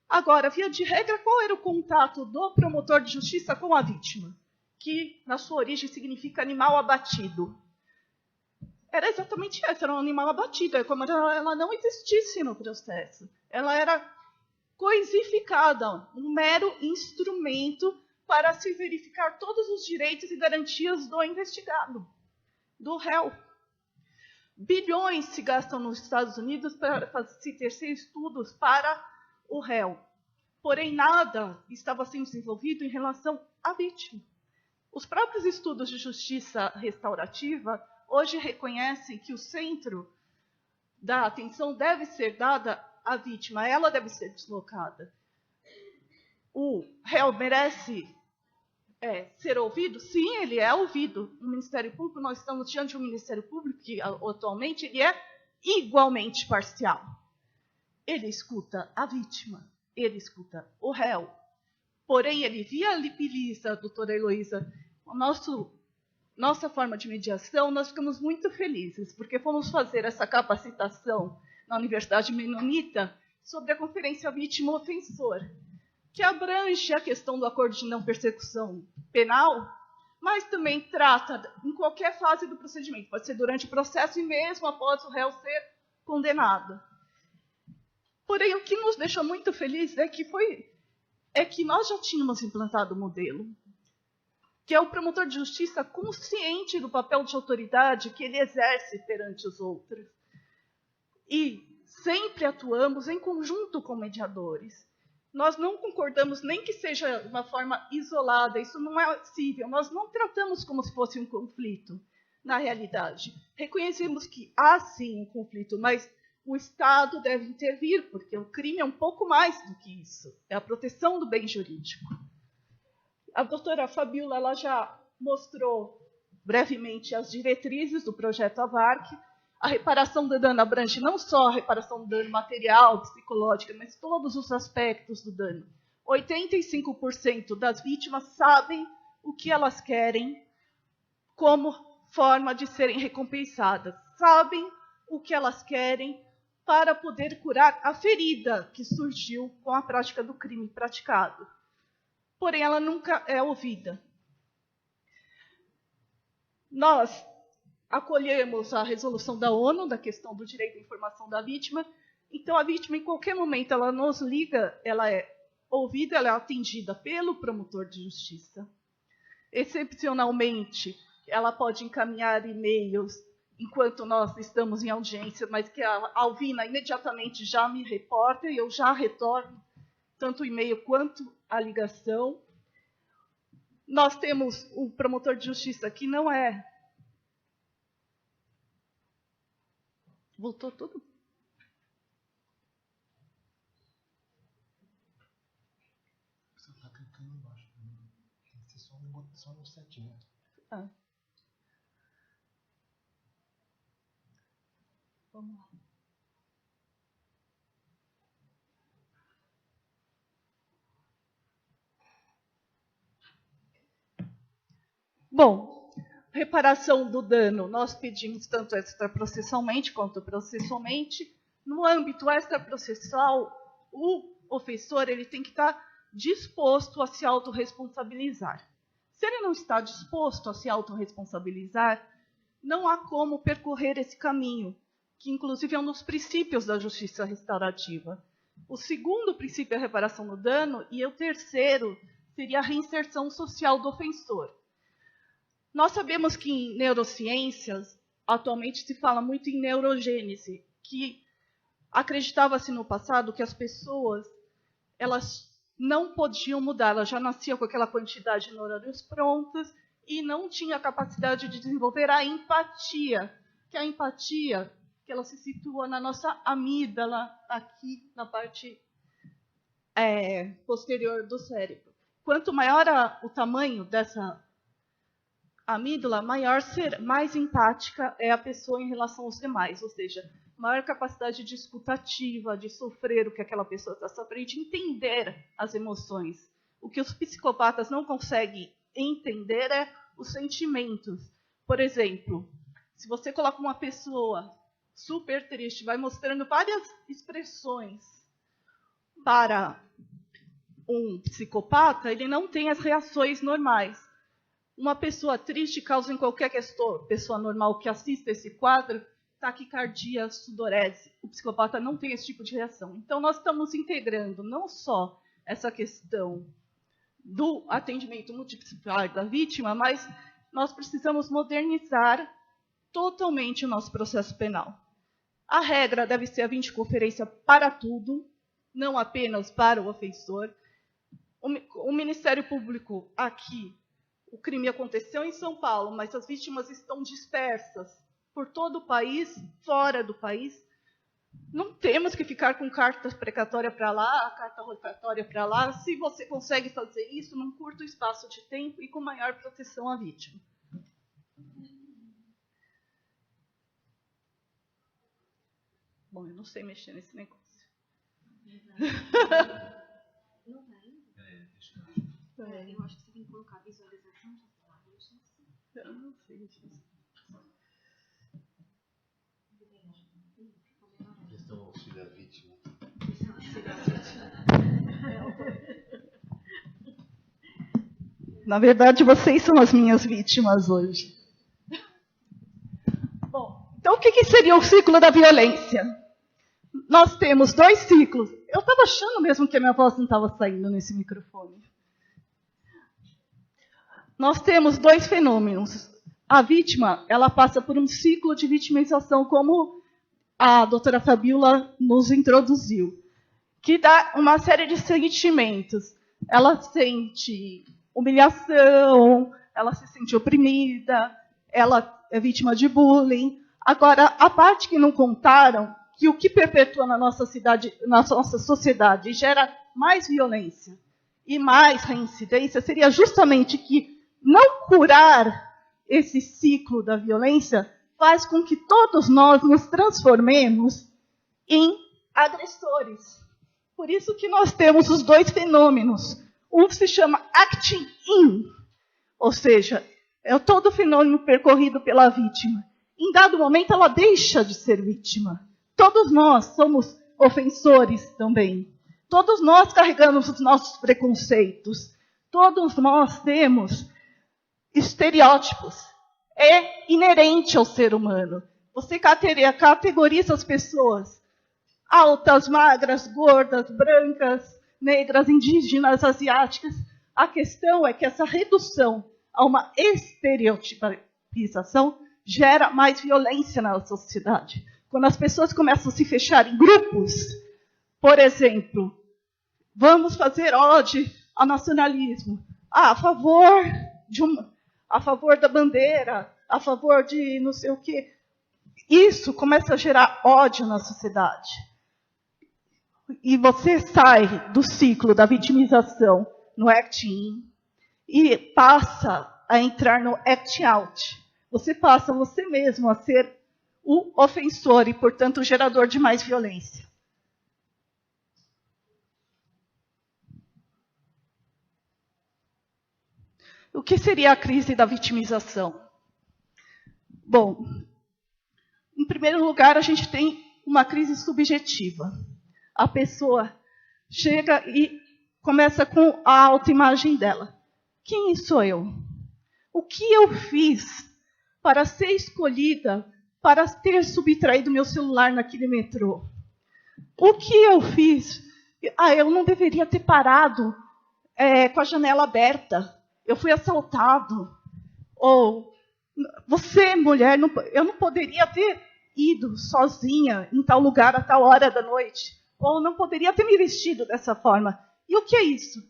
Agora, via de regra, qual era o contato do promotor de justiça com a vítima? Que, na sua origem, significa animal abatido. Era exatamente essa, era um animal abatido. É como ela não existisse no processo. Ela era coisificada, um mero instrumento para se verificar todos os direitos e garantias do investigado, do réu. Bilhões se gastam nos Estados Unidos para se tecer estudos para o réu. Porém, nada estava sendo desenvolvido em relação à vítima. Os próprios estudos de justiça restaurativa hoje reconhecem que o centro da atenção deve ser dada à vítima, ela deve ser deslocada. O réu merece ser ouvido? Sim, ele é ouvido. No Ministério Público, nós estamos diante de um Ministério Público que, atualmente, ele é igualmente parcial. Ele escuta a vítima, ele escuta o réu. Porém, ele viabiliza, doutora Heloísa, nossa forma de mediação, nós ficamos muito felizes, porque fomos fazer essa capacitação na Universidade Menonita sobre a Conferência Vítima-Ofensor, que abrange a questão do acordo de não persecução penal, mas também trata em qualquer fase do procedimento, pode ser durante o processo e mesmo após o réu ser condenado. Porém, o que nos deixou muito felizes é que nós já tínhamos implantado o modelo, que é o promotor de justiça consciente do papel de autoridade que ele exerce perante os outros. E sempre atuamos em conjunto com mediadores. Nós não concordamos nem que seja de uma forma isolada, isso não é possível. Nós não tratamos como se fosse um conflito, na realidade. Reconhecemos que há sim um conflito, mas o Estado deve intervir, porque o crime é um pouco mais do que isso. É a proteção do bem jurídico. A doutora Fabiola ela já mostrou brevemente as diretrizes do projeto AVARC. A reparação do dano abrange não só a reparação do dano material, psicológica, mas todos os aspectos do dano. 85% das vítimas sabem o que elas querem como forma de serem recompensadas. Sabem o que elas querem para poder curar a ferida que surgiu com a prática do crime praticado. Porém, ela nunca é ouvida. Nós acolhemos a resolução da ONU, da questão do direito à informação da vítima. Então, a vítima, em qualquer momento, ela nos liga, ela é ouvida, ela é atendida pelo promotor de justiça. Excepcionalmente, ela pode encaminhar e-mails enquanto nós estamos em audiência, mas que a Alvina imediatamente já me reporta e eu já retorno tanto o e-mail quanto a ligação. Nós temos um promotor de justiça que não é... Voltou tudo? Você está clicando embaixo. Tem que ser só no setinho. Vamos lá. Bom, reparação do dano, nós pedimos tanto extraprocessualmente quanto processualmente. No âmbito extraprocessual, o ofensor ele tem que estar disposto a se autorresponsabilizar. Se ele não está disposto a se autorresponsabilizar, não há como percorrer esse caminho, que inclusive é um dos princípios da justiça restaurativa. O segundo princípio é a reparação do dano, e o terceiro seria a reinserção social do ofensor. Nós sabemos que em neurociências, atualmente se fala muito em neurogênese, que acreditava-se no passado que as pessoas elas não podiam mudar, elas já nasciam com aquela quantidade de neurônios prontas, e não tinha a capacidade de desenvolver a empatia, que a empatia, que ela se situa na nossa amígdala, aqui na parte posterior do cérebro. Quanto maior o tamanho dessa amígdala, mais empática é a pessoa em relação aos demais, ou seja, maior capacidade de escutativa, de sofrer o que aquela pessoa está sofrendo, de entender as emoções. O que os psicopatas não conseguem entender é os sentimentos. Por exemplo, se você coloca uma pessoa super triste, vai mostrando várias expressões para um psicopata, ele não tem as reações normais. Uma pessoa triste causa em qualquer pessoa normal que assista esse quadro taquicardia, sudorese. O psicopata não tem esse tipo de reação. Então, nós estamos integrando não só essa questão do atendimento multidisciplinar da vítima, mas nós precisamos modernizar totalmente o nosso processo penal. A regra deve ser a videoconferência para tudo, não apenas para o ofensor. O Ministério Público aqui, o crime aconteceu em São Paulo, mas as vítimas estão dispersas por todo o país, fora do país. Não temos que ficar com carta precatória para lá, carta rogatória para lá, se você consegue fazer isso num curto espaço de tempo e com maior proteção à vítima. Bom, eu não sei mexer nesse negócio. Não vai? Eu acho que você tem que colocar visualização de tela. Eu não sei disso. Questão auxílio à vítima. Na verdade, vocês são as minhas vítimas hoje. Bom, então o que seria o ciclo da violência? Nós temos 2 ciclos. Eu estava achando mesmo que a minha voz não estava saindo nesse microfone. Nós temos 2 fenômenos. A vítima, ela passa por um ciclo de vitimização, como a doutora Fabiola nos introduziu, que dá uma série de sentimentos. Ela sente humilhação, ela se sente oprimida, ela é vítima de bullying. Agora, a parte que não contaram, que o que perpetua na nossa sociedade gera mais violência e mais reincidência, seria justamente que não curar esse ciclo da violência faz com que todos nós nos transformemos em agressores. Por isso que nós temos os 2 fenômenos. Um se chama acting in, ou seja, é todo o fenômeno percorrido pela vítima. Em dado momento, ela deixa de ser vítima. Todos nós somos ofensores também. Todos nós carregamos os nossos preconceitos. Todos nós temos estereótipos. É inerente ao ser humano. Você categoriza as pessoas altas, magras, gordas, brancas, negras, indígenas, asiáticas. A questão é que essa redução a uma estereotipização gera mais violência na sociedade. Quando as pessoas começam a se fechar em grupos, por exemplo, vamos fazer ode ao nacionalismo. A favor da bandeira, a favor de não sei o quê. Isso começa a gerar ódio na sociedade. E você sai do ciclo da vitimização no acting in e passa a entrar no acting out. Você passa você mesmo a ser o ofensor e, portanto, o gerador de mais violência. O que seria a crise da vitimização? Bom, em primeiro lugar, a gente tem uma crise subjetiva. A pessoa chega e começa com a autoimagem dela. Quem sou eu? O que eu fiz para ser escolhida, para ter subtraído meu celular naquele metrô? O que eu fiz? Eu não deveria ter parado com a janela aberta. Eu fui assaltado. Ou, você, mulher, eu não poderia ter ido sozinha em tal lugar a tal hora da noite. Ou não poderia ter me vestido dessa forma. E o que é isso?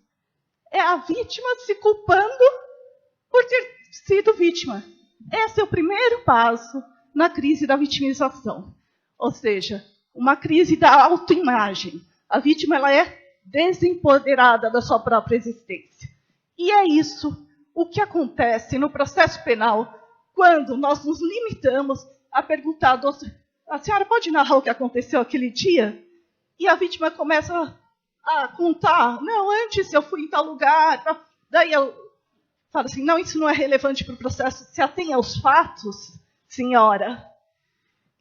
É a vítima se culpando por ter sido vítima. Esse é o primeiro passo na crise da vitimização. Ou seja, uma crise da autoimagem. A vítima ela é desempoderada da sua própria existência. E é isso o que acontece no processo penal quando nós nos limitamos a perguntar: a senhora pode narrar o que aconteceu aquele dia? E a vítima começa a contar: não, antes eu fui em tal lugar. Daí eu falo assim: não, isso não é relevante para o processo. Se atém aos fatos, senhora.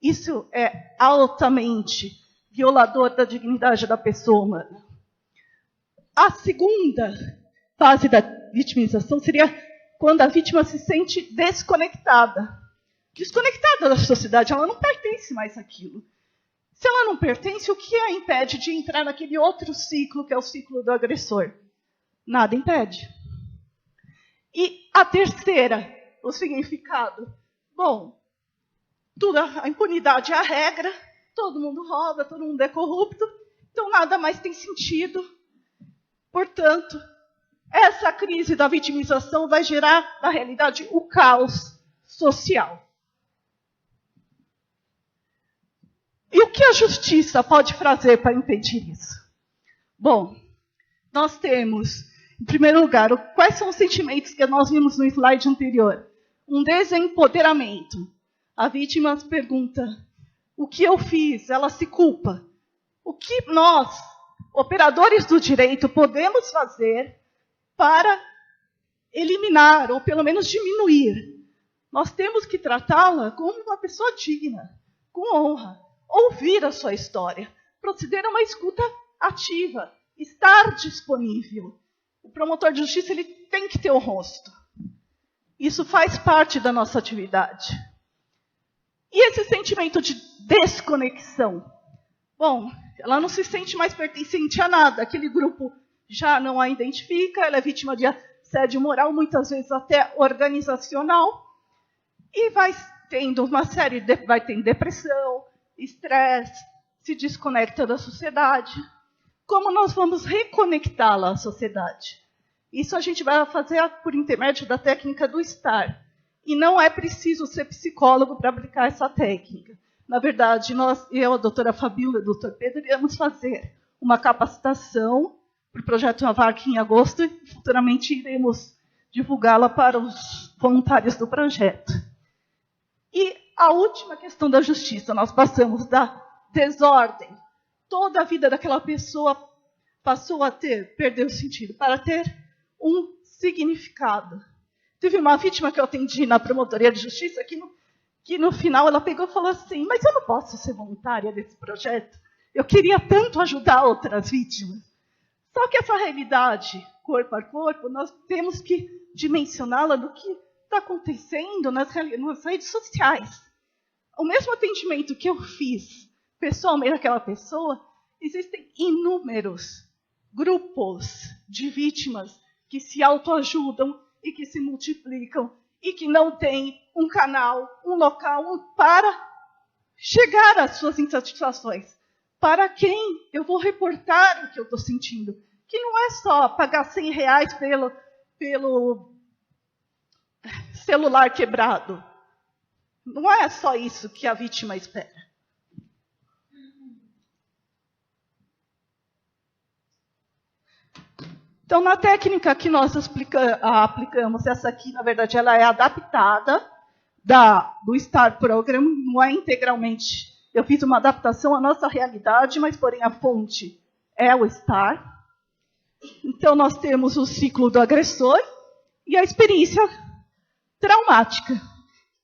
Isso é altamente violador da dignidade da pessoa humana. A segunda fase da vitimização seria quando a vítima se sente desconectada. Desconectada da sociedade, ela não pertence mais àquilo. Se ela não pertence, o que a impede de entrar naquele outro ciclo, que é o ciclo do agressor? Nada impede. E a terceira, o significado. Bom, a impunidade é a regra, todo mundo rouba, todo mundo é corrupto, então nada mais tem sentido. Portanto, essa crise da vitimização vai gerar, na realidade, o caos social. E o que a justiça pode fazer para impedir isso? Bom, nós temos, em primeiro lugar, quais são os sentimentos que nós vimos no slide anterior? Um desempoderamento. A vítima pergunta: o que eu fiz? Ela se culpa. O que nós, operadores do direito, podemos fazer para eliminar, ou pelo menos diminuir? Nós temos que tratá-la como uma pessoa digna, com honra. Ouvir a sua história, proceder a uma escuta ativa, estar disponível. O promotor de justiça ele tem que ter o rosto. Isso faz parte da nossa atividade. E esse sentimento de desconexão? Bom, ela não se sente mais pertencente a nada. Aquele grupo já não a identifica, ela é vítima de assédio moral, muitas vezes até organizacional, e vai tendo uma série de... vai tendo depressão, estresse, se desconecta da sociedade. Como nós vamos reconectá-la à sociedade? Isso a gente vai fazer por intermédio da técnica do STAR. E não é preciso ser psicólogo para aplicar essa técnica. Na verdade, eu, a doutora Fabíola e o doutor Pedro, iremos fazer uma capacitação para o projeto AVARC em agosto e futuramente iremos divulgá-la para os voluntários do projeto. E a última questão da justiça, nós passamos da desordem. Toda a vida daquela pessoa passou a perdeu o sentido, para ter um significado. Teve uma vítima que eu atendi na promotoria de justiça que no final ela pegou e falou assim: mas eu não posso ser voluntária desse projeto. Eu queria tanto ajudar outras vítimas. Só que essa realidade, corpo a corpo, nós temos que dimensioná-la do que está acontecendo nas redes sociais. O mesmo atendimento que eu fiz pessoalmente naquela pessoa, existem inúmeros grupos de vítimas que se autoajudam e que se multiplicam e que não têm um canal, um local para chegar às suas insatisfações. Para quem eu vou reportar o que eu estou sentindo? Que não é só pagar R$100 pelo celular quebrado. Não é só isso que a vítima espera. Então, na técnica que nós aplicamos, essa aqui, na verdade, ela é adaptada do STAR Program, não é integralmente. Eu fiz uma adaptação à nossa realidade, mas, porém, a fonte é o STAR. Então, nós temos o ciclo do agressor e a experiência traumática.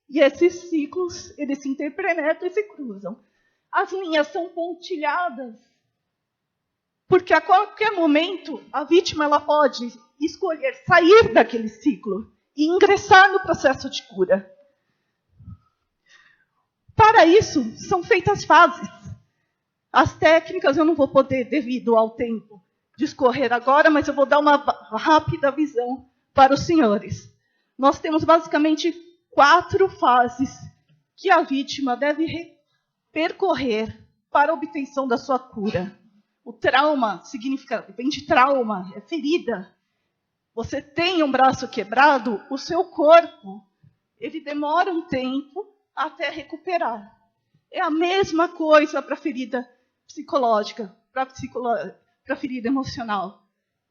E esses ciclos, eles se interpenetram e se cruzam. As linhas são pontilhadas, porque a qualquer momento a vítima ela pode escolher sair daquele ciclo e ingressar no processo de cura. Para isso, são feitas fases. As técnicas eu não vou poder, devido ao tempo, discorrer agora, mas eu vou dar uma rápida visão para os senhores. Nós temos basicamente 4 fases que a vítima deve percorrer para a obtenção da sua cura. O trauma vem de trauma, é ferida. você tem um braço quebrado, o seu corpo, ele demora um tempo até recuperar. É a mesma coisa para a ferida psicológica, para a ferida emocional.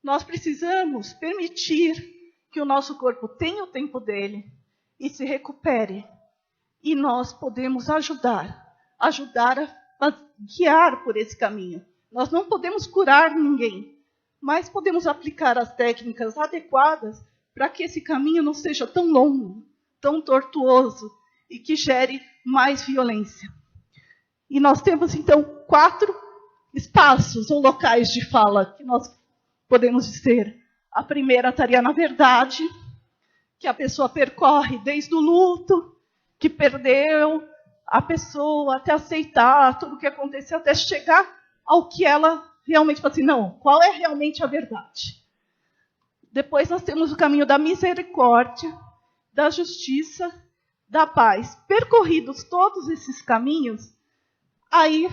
Nós precisamos permitir que o nosso corpo tenha o tempo dele e se recupere. E nós podemos ajudar a guiar por esse caminho. Nós não podemos curar ninguém, mas podemos aplicar as técnicas adequadas para que esse caminho não seja tão longo, tão tortuoso e que gere mais violência. E nós temos, então, 4 espaços ou locais de fala que nós podemos dizer. A primeira estaria na verdade, que a pessoa percorre desde o luto, que perdeu a pessoa, até aceitar tudo o que aconteceu, até chegar ao que ela realmente fala assim, não, qual é realmente a verdade? Depois nós temos o caminho da misericórdia, da justiça, da paz. Percorridos todos esses caminhos, aí,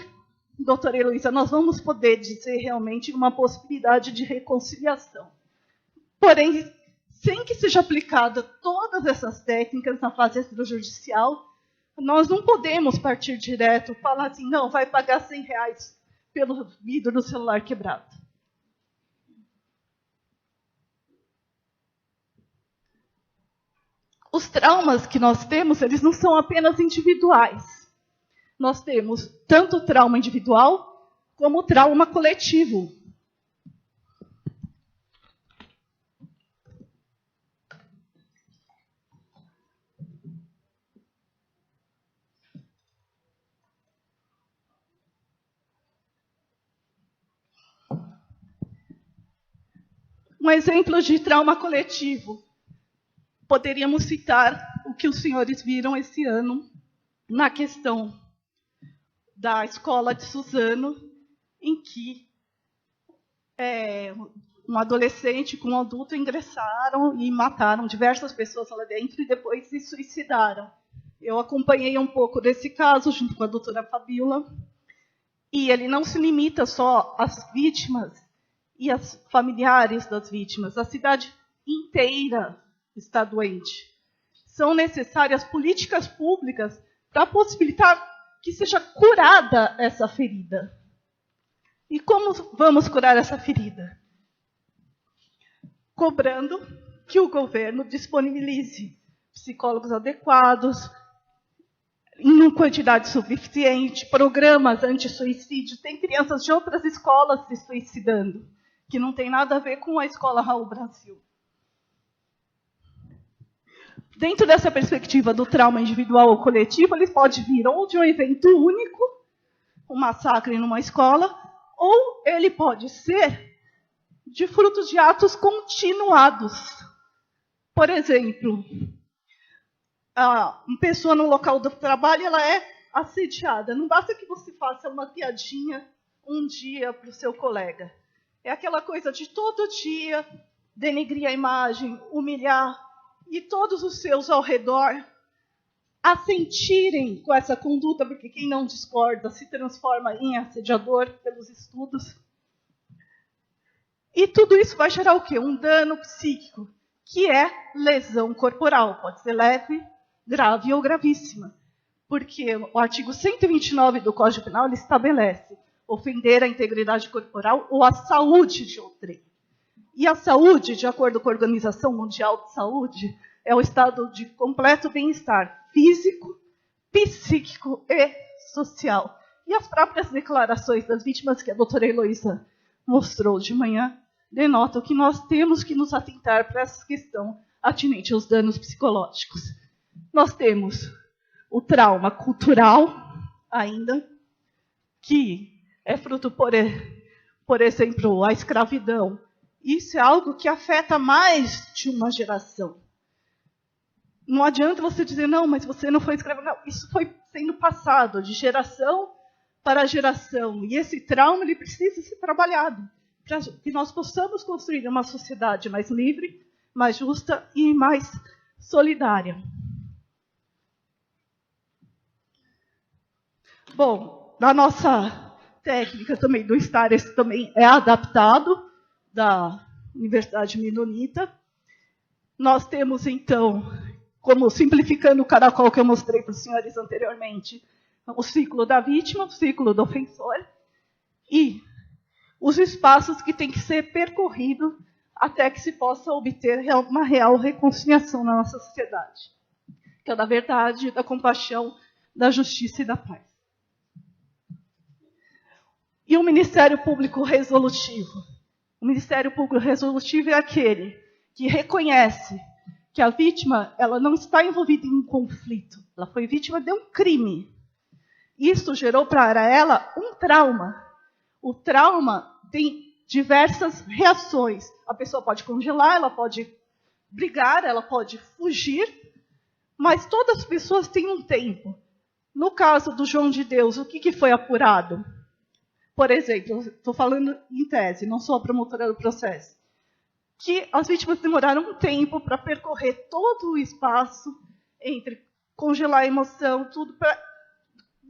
doutora Heloísa, nós vamos poder dizer realmente uma possibilidade de reconciliação. Porém, sem que seja aplicada todas essas técnicas na fase extrajudicial, nós não podemos partir direto e falar assim, não, vai pagar R$100 pelo vidro do celular quebrado. Os traumas que nós temos, eles não são apenas individuais. Nós temos tanto o trauma individual como o trauma coletivo. Um exemplo de trauma coletivo. Poderíamos citar o que os senhores viram esse ano na questão da escola de Suzano, em que um adolescente com um adulto ingressaram e mataram diversas pessoas lá dentro e depois se suicidaram. Eu acompanhei um pouco desse caso junto com a doutora Fabíola, e ele não se limita só às vítimas e aos familiares das vítimas. A cidade inteira está doente. São necessárias políticas públicas para possibilitar que seja curada essa ferida. E como vamos curar essa ferida? Cobrando que o governo disponibilize psicólogos adequados, em uma quantidade suficiente, programas anti-suicídio. Tem crianças de outras escolas se suicidando, que não tem nada a ver com a Escola Raul Brasil. Dentro dessa perspectiva do trauma individual ou coletivo, ele pode vir ou de um evento único, um massacre numa escola, ou ele pode ser de frutos de atos continuados. Por exemplo, uma pessoa no local do trabalho ela é assediada. Não basta que você faça uma piadinha um dia para o seu colega. É aquela coisa de todo dia denegrir a imagem, humilhar, e todos os seus ao redor assentirem com essa conduta, porque quem não discorda se transforma em assediador pelos estudos. E tudo isso vai gerar o quê? Um dano psíquico, que é lesão corporal. Pode ser leve, grave ou gravíssima. Porque o artigo 129 do Código Penal ele estabelece ofender a integridade corporal ou a saúde de outrem. E a saúde, de acordo com a Organização Mundial de Saúde, é o estado de completo bem-estar físico, psíquico e social. E as próprias declarações das vítimas que a doutora Heloísa mostrou de manhã denotam que nós temos que nos atentar para essa questão atinente aos danos psicológicos. Nós temos o trauma cultural ainda, que é fruto, por exemplo, a escravidão. Isso é algo que afeta mais de uma geração. Não adianta você dizer, não, mas você não foi escravo. Não, isso foi sendo passado de geração para geração. E esse trauma ele precisa ser trabalhado para que nós possamos construir uma sociedade mais livre, mais justa e mais solidária. Bom, na nossa técnica também do STAR, esse também é adaptado da Universidade Menonita. Nós temos, então, como simplificando o caracol que eu mostrei para os senhores anteriormente, o ciclo da vítima, o ciclo do ofensor e os espaços que têm que ser percorridos até que se possa obter uma real reconciliação na nossa sociedade, que é da verdade, da compaixão, da justiça e da paz. E o Ministério Público Resolutivo? O Ministério Público Resolutivo é aquele que reconhece que a vítima ela não está envolvida em um conflito, ela foi vítima de um crime. Isso gerou para ela um trauma. O trauma tem diversas reações. A pessoa pode congelar, ela pode brigar, ela pode fugir, mas todas as pessoas têm um tempo. No caso do João de Deus, o que foi apurado? Por exemplo, estou falando em tese, não sou a promotora do processo, que as vítimas demoraram um tempo para percorrer todo o espaço entre congelar a emoção, tudo para...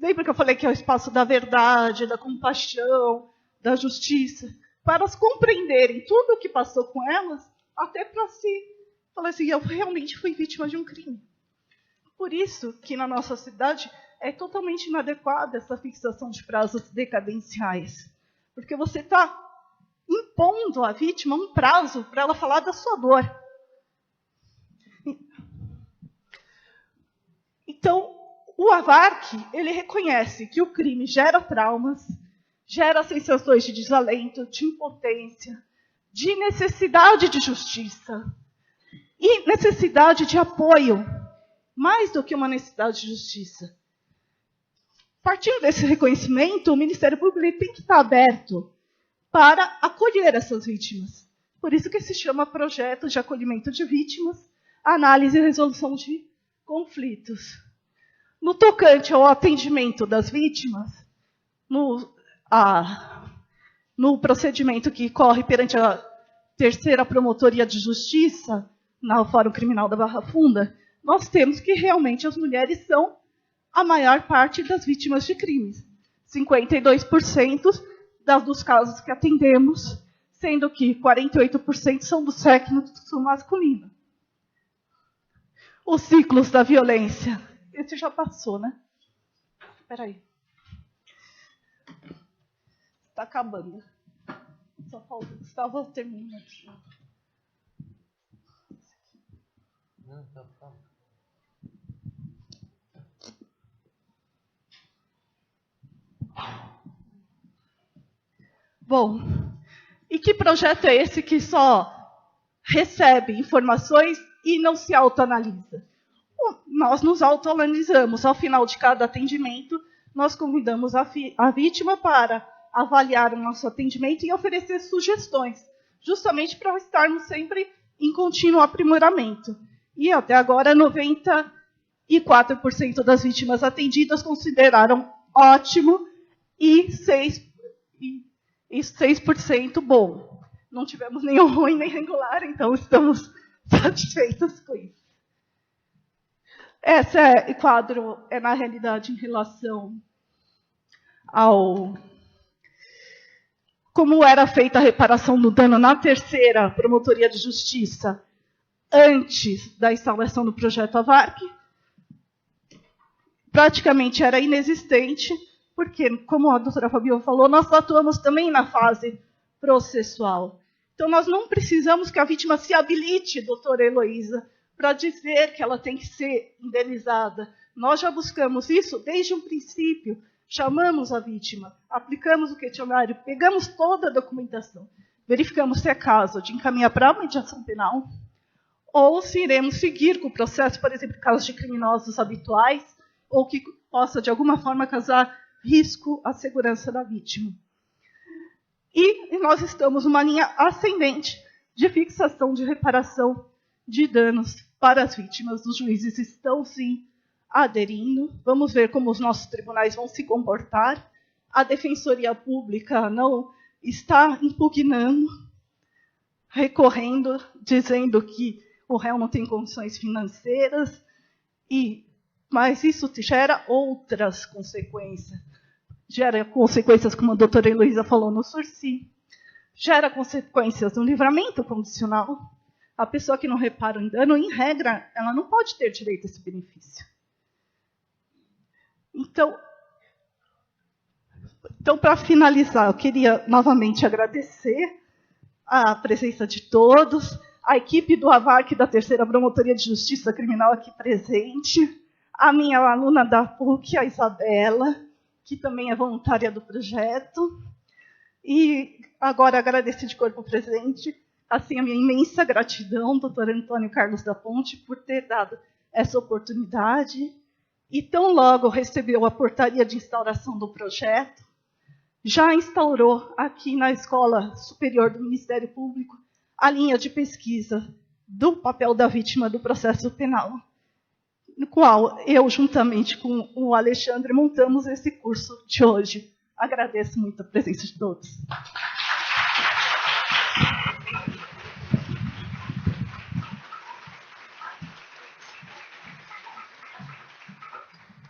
Lembra que eu falei que é o espaço da verdade, da compaixão, da justiça? Para elas compreenderem tudo o que passou com elas, até para si falar assim, eu realmente fui vítima de um crime. Por isso que na nossa cidade é totalmente inadequada essa fixação de prazos decadenciais. Porque você está impondo à vítima um prazo para ela falar da sua dor. Então, o AVARC, ele reconhece que o crime gera traumas, gera sensações de desalento, de impotência, de necessidade de justiça e necessidade de apoio, mais do que uma necessidade de justiça. Partindo desse reconhecimento, o Ministério Público tem que estar aberto para acolher essas vítimas. Por isso que se chama Projeto de Acolhimento de Vítimas, Análise e Resolução de Conflitos. No tocante ao atendimento das vítimas, no procedimento que corre perante a terceira Promotoria de Justiça, no Fórum Criminal da Barra Funda, nós temos que realmente as mulheres são a maior parte das vítimas de crimes. 52% dos casos que atendemos, sendo que 48% são do sexo masculino. Os ciclos da violência. Esse já passou, né? Espera aí. Está acabando. Só falta. Estava terminando aqui. Não, tá. Bom, e que projeto é esse que só recebe informações e não se autoanalisa? Nós nos autoanalisamos. Ao final de cada atendimento, nós convidamos a vítima para avaliar o nosso atendimento e oferecer sugestões, justamente para estarmos sempre em contínuo aprimoramento. E até agora, 94% das vítimas atendidas consideraram ótimo e 6% bom. Não tivemos nenhum ruim nem regular, então estamos satisfeitos com isso. Esse quadro é, na realidade, em relação ao como era feita a reparação do dano na terceira Promotoria de Justiça antes da instalação do projeto AVARC. Praticamente era inexistente, porque, como a doutora Fabiola falou, nós atuamos também na fase processual. Então, nós não precisamos que a vítima se habilite, doutora Heloísa, para dizer que ela tem que ser indenizada. Nós já buscamos isso desde um princípio. Chamamos a vítima, aplicamos o questionário, pegamos toda a documentação, verificamos se é caso de encaminhar para a mediação penal, ou se iremos seguir com o processo, por exemplo, casos de criminosos habituais, ou que possa, de alguma forma, causar risco à segurança da vítima. E nós estamos numa linha ascendente de fixação de reparação de danos para as vítimas. Os juízes estão, sim, aderindo. Vamos ver como os nossos tribunais vão se comportar. A Defensoria Pública não está impugnando, recorrendo, dizendo que o réu não tem condições financeiras, mas isso gera outras consequências. Gera consequências, como a doutora Heloísa falou, no SURSI. Gera consequências no livramento condicional. a pessoa que não repara o dano, em regra, ela não pode ter direito a esse benefício. Então, para finalizar, eu queria novamente agradecer a presença de todos, a equipe do AVARC da Terceira Promotoria de Justiça Criminal aqui presente, a minha aluna da PUC, a Isabela, que também é voluntária do projeto, e agora agradecer de corpo presente, assim, a minha imensa gratidão, doutor Antônio Carlos da Ponte, por ter dado essa oportunidade, e tão logo recebeu a portaria de instauração do projeto, já instaurou aqui na Escola Superior do Ministério Público a linha de pesquisa do papel da vítima do processo penal, no qual eu, juntamente com o Alexandre, montamos esse curso de hoje. Agradeço muito a presença de todos.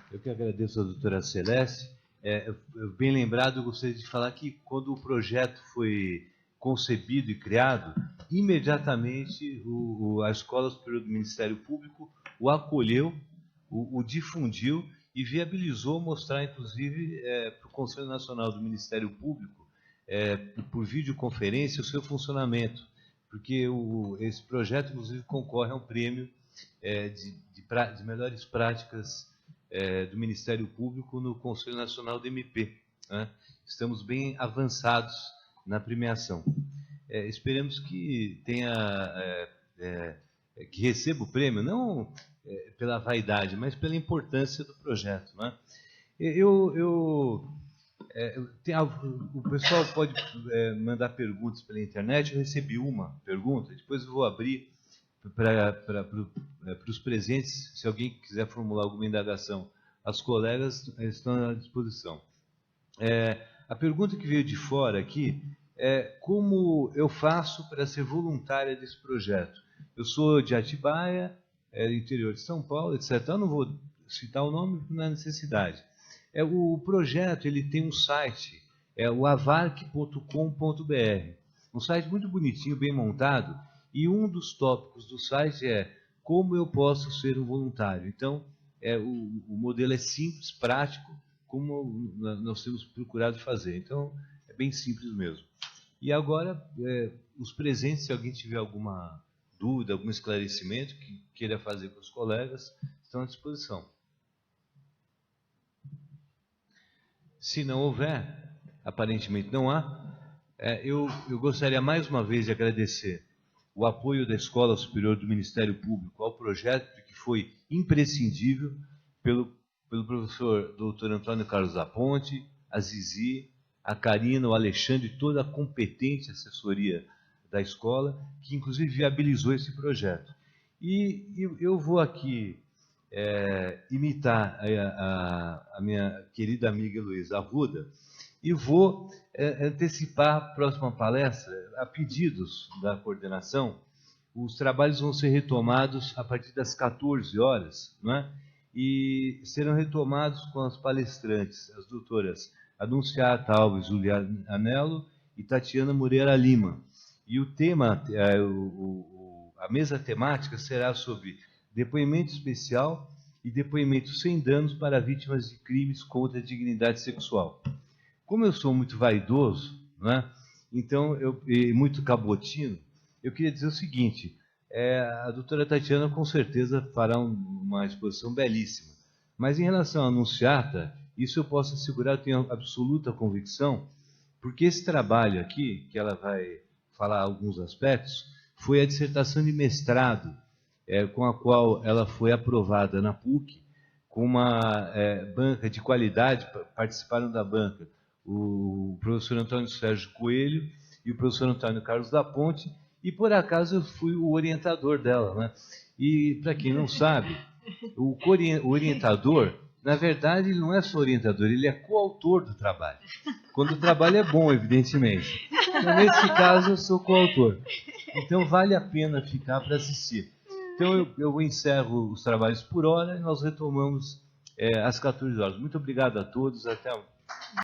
Eu que agradeço a doutora Celeste. Bem lembrado, eu gostaria de falar que quando o projeto foi concebido e criado, imediatamente a Escola Superior do Ministério Público o acolheu, o difundiu e viabilizou mostrar, inclusive, para o Conselho Nacional do Ministério Público, por videoconferência, o seu funcionamento, porque esse projeto, inclusive, concorre a um prêmio de melhores práticas do Ministério Público no Conselho Nacional do MP. Né? Estamos bem avançados na premiação. Esperemos que que receba o prêmio, não pela vaidade, mas pela importância do projeto. Né? O pessoal pode mandar perguntas pela internet. Eu recebi uma pergunta, depois eu vou abrir para os presentes, se alguém quiser formular alguma indagação. As colegas estão à disposição. A pergunta que veio de fora aqui é como eu faço para ser voluntária desse projeto. Eu sou de Atibaia, interior de São Paulo, etc. Eu não vou citar o nome na necessidade. O projeto ele tem um site, o avarc.com.br, um site muito bonitinho, bem montado, e um dos tópicos do site é como eu posso ser um voluntário. Então, o modelo é simples, prático, como nós temos procurado fazer. Então, é bem simples mesmo. E agora, os presentes, se alguém tiver alguma dúvida, algum esclarecimento que queira fazer com os colegas, estão à disposição. Se não houver, aparentemente não há, eu gostaria mais uma vez de agradecer o apoio da Escola Superior do Ministério Público ao projeto, que foi imprescindível, pelo professor Dr. Antônio Carlos da Ponte, a Zizi, a Karina, o Alexandre, toda a competente assessoria da escola, que inclusive viabilizou esse projeto. E eu vou aqui imitar a minha querida amiga Heloísa Arruda, e vou antecipar a próxima palestra. A pedidos da coordenação, os trabalhos vão ser retomados a partir das 14 horas, não é? E serão retomados com as palestrantes, as doutoras Anunciata Alves Juliana Anello e Tatiana Moreira Lima. E o tema, a mesa temática será sobre depoimento especial e depoimento sem danos para vítimas de crimes contra a dignidade sexual. Como eu sou muito vaidoso, né, então e muito cabotino, eu queria dizer o seguinte: a doutora Tatiana com certeza fará uma exposição belíssima, mas em relação à Anunciata, isso eu posso assegurar, eu tenho absoluta convicção, porque esse trabalho aqui, que ela vai falar alguns aspectos, foi a dissertação de mestrado com a qual ela foi aprovada na PUC, com uma banca de qualidade. Participaram da banca o professor Antônio Sérgio Coelho e o professor Antônio Carlos da Ponte, e por acaso eu fui o orientador dela, né? E para quem não sabe, o orientador, na verdade, ele não é só orientador, ele é coautor do trabalho. Quando o trabalho é bom, evidentemente. Então, nesse caso, eu sou coautor. Então, vale a pena ficar para assistir. Então, eu encerro os trabalhos por hora e nós retomamos às 14 horas. Muito obrigado a todos. Até